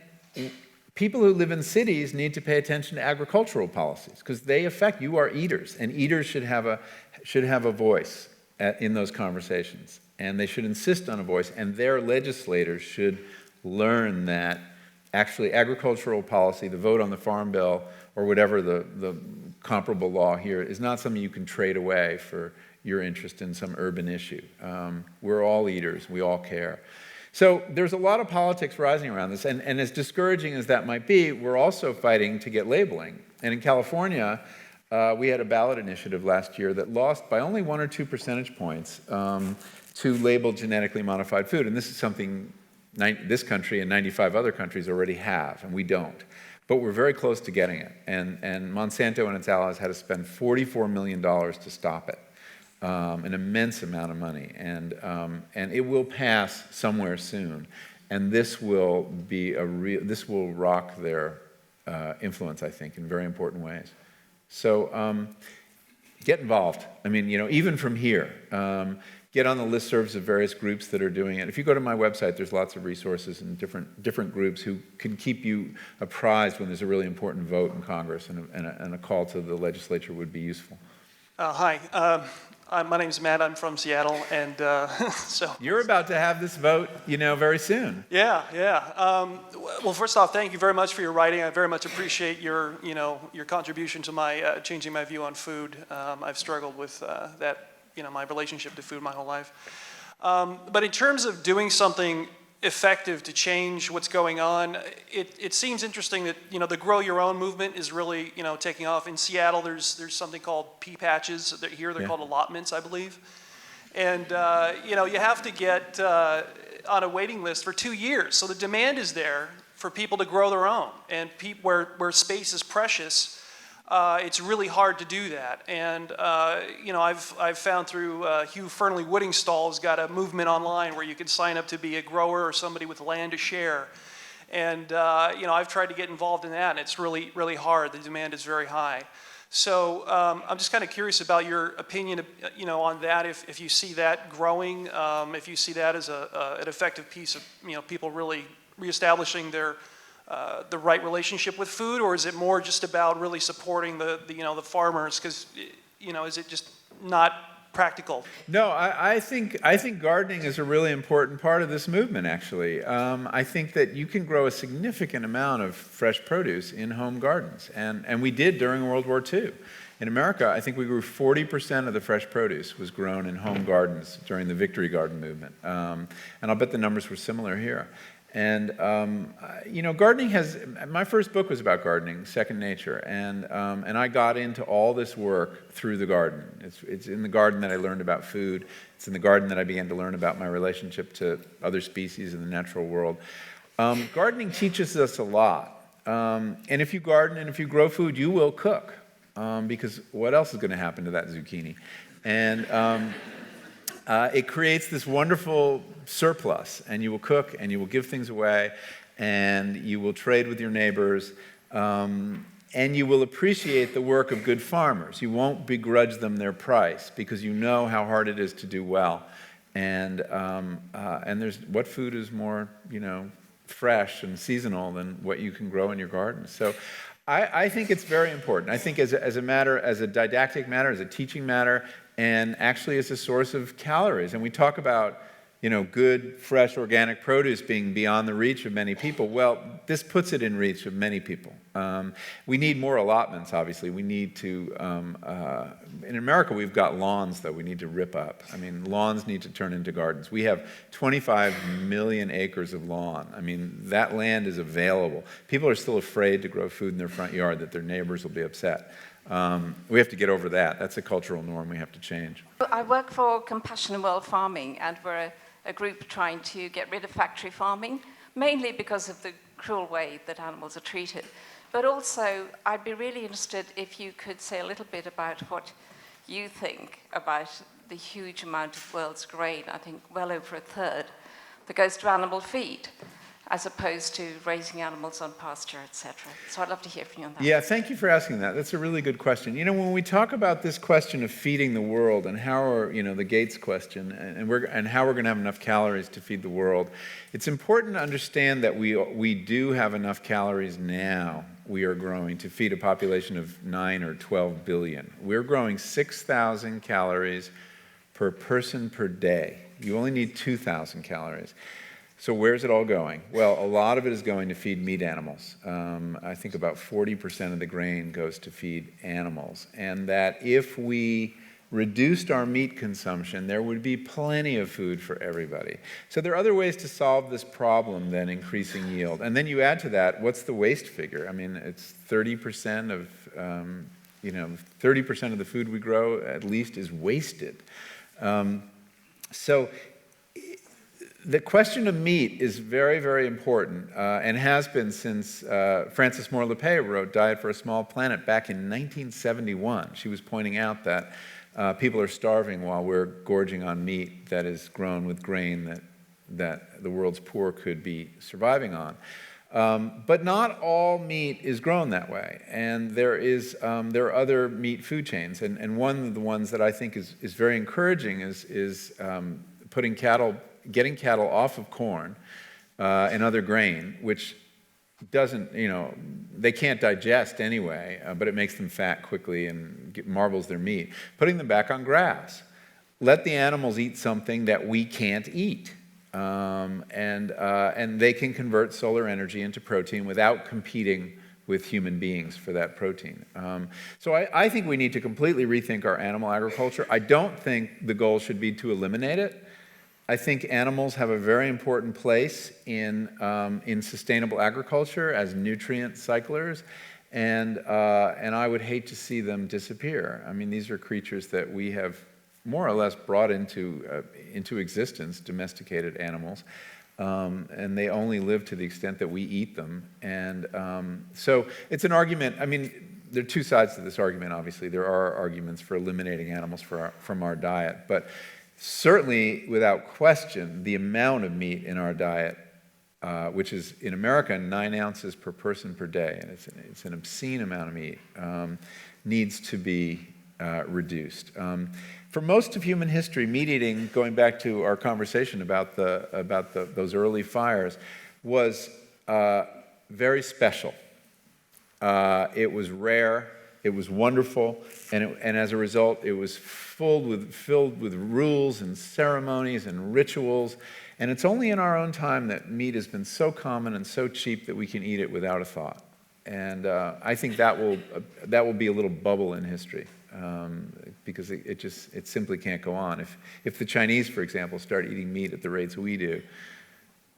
people who live in cities need to pay attention to agricultural policies, because they affect, you are eaters, and eaters should have a voice in those conversations, and they should insist on a voice, and their legislators should learn that actually agricultural policy, the vote on the Farm Bill, or whatever the comparable law here, is not something you can trade away for your interest in some urban issue. We're all eaters, we all care. So there's a lot of politics rising around this, and as discouraging as that might be, we're also fighting to get labeling. And in California, we had a ballot initiative last year that lost by only 1 or 2 percentage points to label genetically modified food. And this is something this country and 95 other countries already have, and we don't. But we're very close to getting it. And Monsanto and its allies had to spend $44 million to stop it, an immense amount of money. And it will pass somewhere soon. And this will rock their influence, I think, in very important ways. So get involved. I mean, even from here, get on the listservs of various groups that are doing it. If you go to my website, there's lots of resources and different groups who can keep you apprised when there's a really important vote in Congress, and a call to the legislature would be useful. Hi, my name's Matt. I'm from Seattle, and so you're about to have this vote, very soon. Yeah. Well, first off, thank you very much for your writing. I very much appreciate your contribution to my changing my view on food. I've struggled with that. My relationship to food my whole life. But in terms of doing something effective to change what's going on, it seems interesting that, the Grow Your Own movement is really, taking off. In Seattle, there's something called pea patches. Here they're called allotments, I believe. And, you have to get on a waiting list for 2 years. So the demand is there for people to grow their own. And where space is precious, it's really hard to do that. And, I've found through Hugh Fernley Woodingstall's got a movement online where you can sign up to be a grower or somebody with land to share. And, I've tried to get involved in that, and it's really, really hard. The demand is very high. So I'm just kind of curious about your opinion, on that, if you see that growing, if you see that as an effective piece of, people really reestablishing the right relationship with food, or is it more just about really supporting the farmers? Because is it just not practical? No, I think gardening is a really important part of this movement. Actually, I think that you can grow a significant amount of fresh produce in home gardens, and we did during World War II. In America, I think we grew 40% of the fresh produce was grown in home gardens during the Victory Garden movement, and I'll bet the numbers were similar here. And, gardening my first book was about gardening, Second Nature, and I got into all this work through the garden. It's in the garden that I learned about food. It's in the garden that I began to learn about my relationship to other species in the natural world. Gardening teaches us a lot. And if you garden and if you grow food, you will cook, because what else is going to happen to that zucchini? And it creates this wonderful surplus, and you will cook, and you will give things away, and you will trade with your neighbors, and you will appreciate the work of good farmers. You won't begrudge them their price, because you know how hard it is to do well. And what food is more, fresh and seasonal than what you can grow in your garden? So I think it's very important. I think as a didactic matter, as a teaching matter, and actually as a source of calories. And we talk about, good, fresh, organic produce being beyond the reach of many people. Well, this puts it in reach of many people. We need more allotments, obviously. We need to, in America, we've got lawns that we need to rip up. I mean, lawns need to turn into gardens. We have 25 million acres of lawn. I mean, that land is available. People are still afraid to grow food in their front yard, that their neighbors will be upset. We have to get over that. That's a cultural norm we have to change. I work for Compassion World Farming, and we're a group trying to get rid of factory farming, mainly because of the cruel way that animals are treated. But also, I'd be really interested if you could say a little bit about what you think about the huge amount of world's grain, I think well over a third, that goes to animal feed, as opposed to raising animals on pasture, etc. So I'd love to hear from you on that. Yeah, thank you for asking that. That's a really good question. When we talk about this question of feeding the world and how the Gates question, and how we're going to have enough calories to feed the world, it's important to understand that we do have enough calories now. We are growing to feed a population of 9 or 12 billion. We're growing 6,000 calories per person per day. You only need 2,000 calories. So where's it all going? Well, a lot of it is going to feed meat animals. I think about 40% of the grain goes to feed animals. And that if we reduced our meat consumption, there would be plenty of food for everybody. So there are other ways to solve this problem than increasing yield. And then you add to that, what's the waste figure? I mean, it's 30% of, 30% of the food we grow at least is wasted. So the question of meat is very, very important and has been since Frances Moore Lepay wrote Diet for a Small Planet back in 1971. She was pointing out that people are starving while we're gorging on meat that is grown with grain that the world's poor could be surviving on. But not all meat is grown that way, and there are other meat food chains, and one of the ones that I think is very encouraging is getting cattle off of corn and other grain, which doesn't, they can't digest anyway, but it makes them fat quickly and marbles their meat. Putting them back on grass. Let the animals eat something that we can't eat. And they can convert solar energy into protein without competing with human beings for that protein. So I think we need to completely rethink our animal agriculture. I don't think the goal should be to eliminate it. I think animals have a very important place in sustainable agriculture as nutrient cyclers, and I would hate to see them disappear. I mean, these are creatures that we have more or less brought into existence, domesticated animals, and they only live to the extent that we eat them. And so it's an argument. I mean, there are two sides to this argument, obviously. There are arguments for eliminating animals from our diet, but certainly, without question, the amount of meat in our diet, which is in America 9 ounces per person per day, and it's an obscene amount of meat, needs to be reduced. For most of human history, meat eating, going back to our conversation about those early fires, was very special. It was rare, it was wonderful, and as a result, it was filled with rules and ceremonies and rituals. And it's only in our own time that meat has been so common and so cheap that we can eat it without a thought. And I think that will be a little bubble in history. Because it simply can't go on. If the Chinese, for example, start eating meat at the rates we do,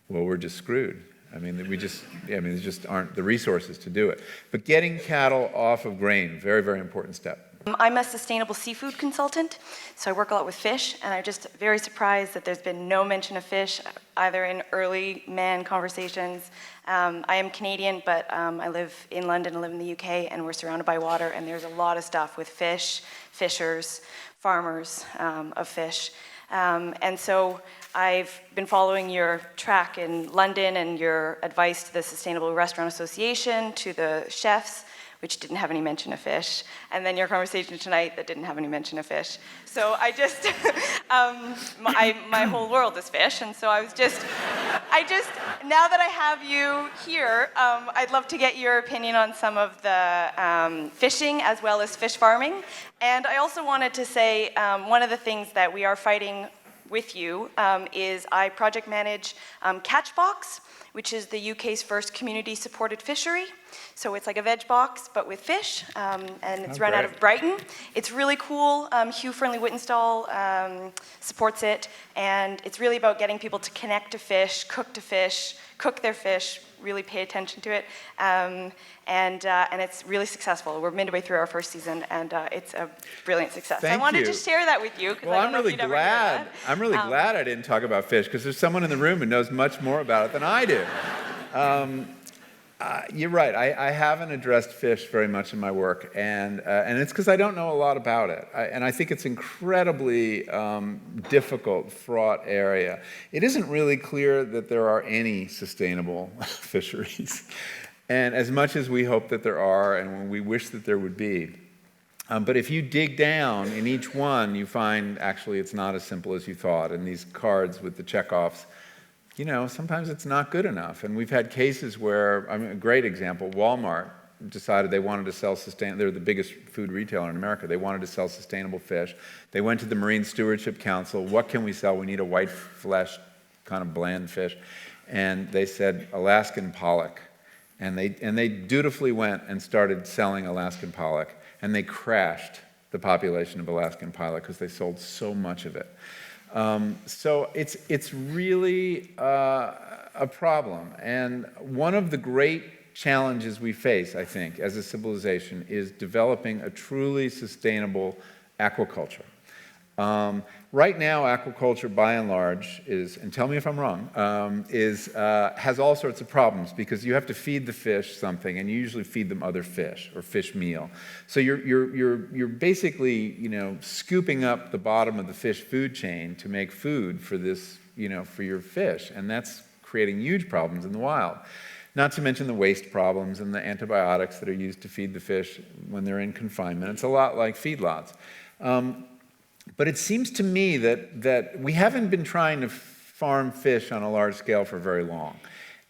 well, we're just screwed. I mean, there just aren't the resources to do it. But getting cattle off of grain, very, very important step. I'm a sustainable seafood consultant, so I work a lot with fish, and I'm just very surprised that there's been no mention of fish, either in early man conversations. I am Canadian, but I live in London, I live in the UK, and we're surrounded by water, and there's a lot of stuff with fish, fishers, farmers of fish. And so I've been following your track in London and your advice to the Sustainable Restaurant Association, to the chefs, which didn't have any mention of fish, and then your conversation tonight that didn't have any mention of fish. So I just, my whole world is fish, and so now that I have you here, I'd love to get your opinion on some of the fishing as well as fish farming. And I also wanted to say, one of the things that we are fighting with you is I project manage Catchbox, which is the UK's first community-supported fishery. So it's like a veg box, but with fish, and it's run out of Brighton. It's really cool. Hugh Fernley-Whittenstall supports it, and it's really about getting people to connect to fish, cook their fish, really pay attention to it, and it's really successful. We're midway through our first season, and it's a brilliant success. Thank I wanted you. to share that with you, because Well, I don't know if you'd ever hear that. I'm really glad I didn't talk about fish, because there's someone in the room who knows much more about it than I do. You're right. I haven't addressed fish very much in my work, and it's because I don't know a lot about it. And I think it's incredibly difficult, fraught area. It isn't really clear that there are any sustainable fisheries, and as much as we hope that there are, and we wish that there would be. But if you dig down in each one, you find actually it's not as simple as you thought. And these cards with the checkoffs, sometimes it's not good enough. And we've had cases where, a great example, Walmart decided they wanted to sell they're the biggest food retailer in America. They wanted to sell sustainable fish. They went to the Marine Stewardship Council. What can we sell? We need a white flesh, kind of bland fish. And they said Alaskan pollock. And they dutifully went and started selling Alaskan pollock. And they crashed the population of Alaskan pollock because they sold so much of it. So it's really a problem. And one of the great challenges we face, I think, as a civilization is developing a truly sustainable aquaculture. Right now, aquaculture, by and large, is, and tell me if I'm wrong, has all sorts of problems because you have to feed the fish something, and you usually feed them other fish or fish meal. So you're basically, scooping up the bottom of the fish food chain to make food for this, for your fish, and that's creating huge problems in the wild. Not to mention the waste problems and the antibiotics that are used to feed the fish when they're in confinement. It's a lot like feedlots. But it seems to me that we haven't been trying to farm fish on a large scale for very long,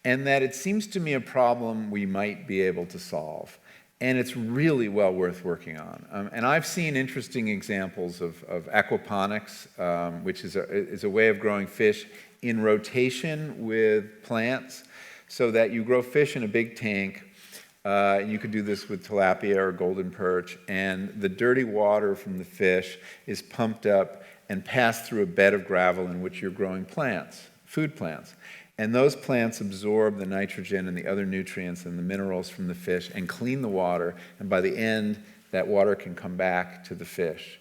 and that it seems to me a problem we might be able to solve. And it's really well worth working on. And I've seen interesting examples of aquaponics, which is a way of growing fish in rotation with plants, so that you grow fish in a big tank. You could do this with tilapia or golden perch, and the dirty water from the fish is pumped up and passed through a bed of gravel in which you're growing plants, food plants. And those plants absorb the nitrogen and the other nutrients and the minerals from the fish and clean the water, and by the end, that water can come back to the fish.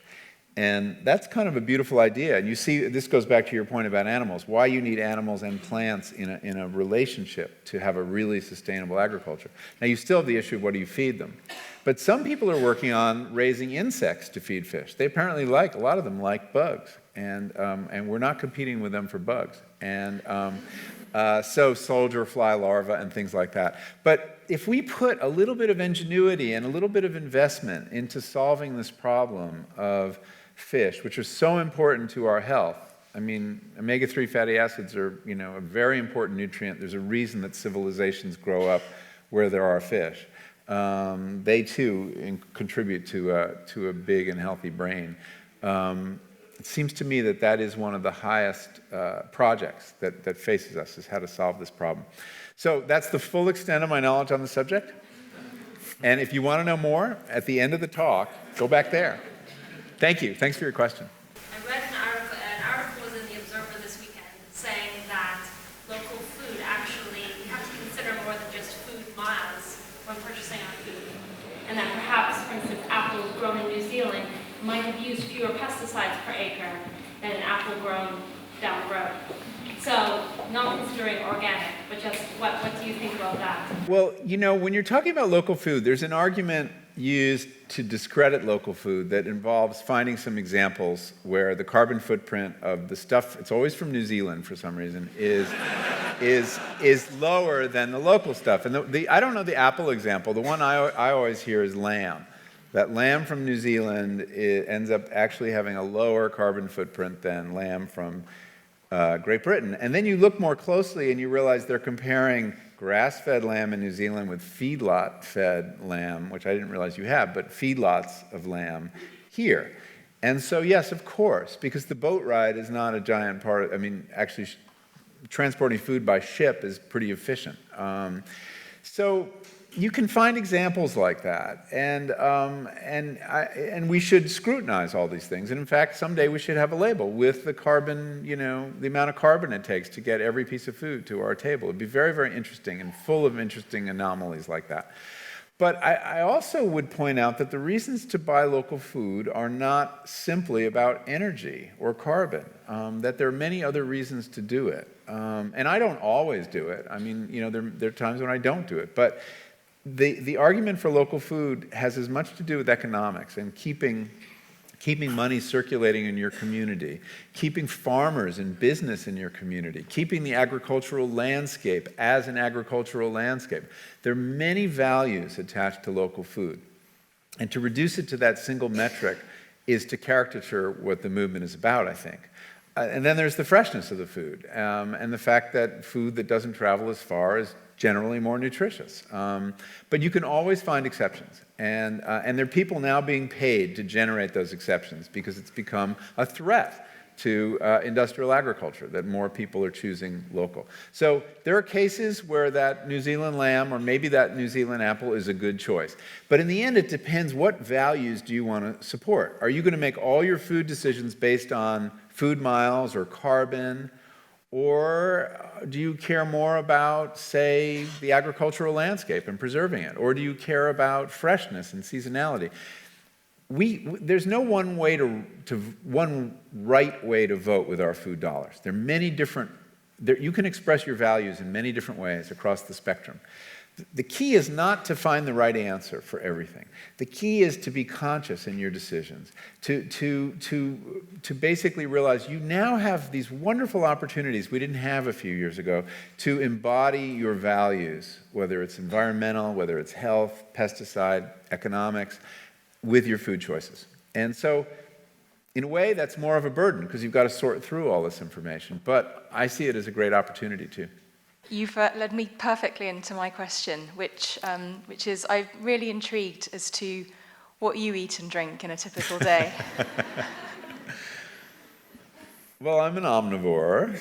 And that's kind of a beautiful idea. And you see, this goes back to your point about animals, why you need animals and plants in a relationship to have a really sustainable agriculture. Now, you still have the issue of what do you feed them. But some people are working on raising insects to feed fish. They apparently a lot of them like bugs. And we're not competing with them for bugs. And so soldier fly larvae and things like that. But if we put a little bit of ingenuity and a little bit of investment into solving this problem of fish, which are so important to our health. I mean, omega-3 fatty acids are, a very important nutrient. There's a reason that civilizations grow up where there are fish. They too contribute to a big and healthy brain. It seems to me that is one of the highest projects that faces us, is how to solve this problem. So that's the full extent of my knowledge on the subject. And if you want to know more, at the end of the talk, go back there. Thank you. Thanks for your question. I read an article was in the Observer this weekend saying that local food actually, you have to consider more than just food miles when purchasing our food. And that perhaps, for instance, apples grown in New Zealand might have used fewer pesticides per acre than an apple grown down the road. So, not considering organic, but just what do you think about that? Well, when you're talking about local food, there's an argument used to discredit local food that involves finding some examples where the carbon footprint of the stuff, it's always from New Zealand for some reason, is lower than the local stuff. And I don't know the apple example. The one I always hear is lamb. That lamb from New Zealand ends up actually having a lower carbon footprint than lamb from Great Britain. And then you look more closely and you realize they're comparing grass-fed lamb in New Zealand with feedlot-fed lamb, which I didn't realize you have, but feedlots of lamb here. And so, yes, of course, because the boat ride is not a giant part, actually transporting food by ship is pretty efficient. So you can find examples like that, and we should scrutinize all these things. And in fact, someday we should have a label with the carbon, the amount of carbon it takes to get every piece of food to our table. It'd be very, very interesting and full of interesting anomalies like that. But I also would point out that the reasons to buy local food are not simply about energy or carbon, that there are many other reasons to do it. And I don't always do it. There are times when I don't do it. But the argument for local food has as much to do with economics and keeping money circulating in your community, keeping farmers and business in your community, keeping the agricultural landscape as an agricultural landscape. There are many values attached to local food. And to reduce it to that single metric is to caricature what the movement is about, I think. And then there's the freshness of the food, and the fact that food that doesn't travel as far is generally more nutritious. But you can always find exceptions. And there are people now being paid to generate those exceptions because it's become a threat to industrial agriculture, that more people are choosing local. So there are cases where that New Zealand lamb or maybe that New Zealand apple is a good choice. But in the end, it depends, what values do you want to support? Are you going to make all your food decisions based on food miles or carbon? Or do you care more about, say, the agricultural landscape and preserving it? Or do you care about freshness and seasonality? there's no one way one right way to vote with our food dollars. There are many different. You can express your values in many different ways across the spectrum. The key is not to find the right answer for everything. The key is to be conscious in your decisions, to basically realize you now have these wonderful opportunities we didn't have a few years ago to embody your values, whether it's environmental, whether it's health, pesticide, economics, with your food choices. And so, in a way, that's more of a burden because you've got to sort through all this information. But I see it as a great opportunity too. You've led me perfectly into my question, which is I'm really intrigued as to what you eat and drink in a typical day. Well, I'm an omnivore,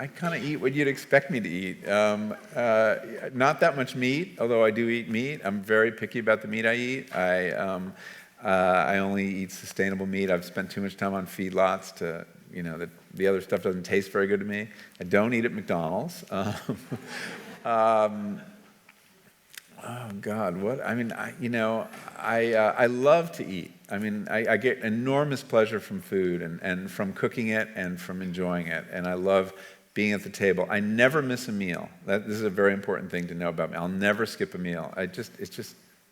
I kind of eat what you'd expect me to eat. Not that much meat, although I do eat meat. I'm very picky about the meat I eat. I only eat sustainable meat. I've spent too much time on feedlots to, the other stuff doesn't taste very good to me. I don't eat at McDonald's. Oh God, what? I mean, I love to eat. I mean, I get enormous pleasure from food and from cooking it and from enjoying it. And I love being at the table. I never miss a meal. This is a very important thing to know about me. I'll never skip a meal.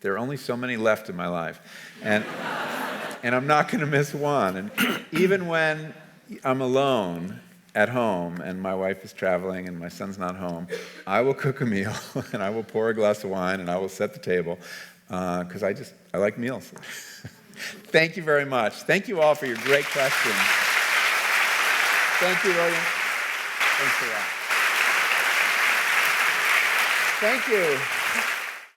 There are only so many left in my life. And I'm not going to miss one. And even when I'm alone at home and my wife is traveling and my son's not home, I will cook a meal and I will pour a glass of wine and I will set the table because I like meals. Thank you very much. Thank you all for your great questions. Thank you, William. Thanks a lot. Thank you.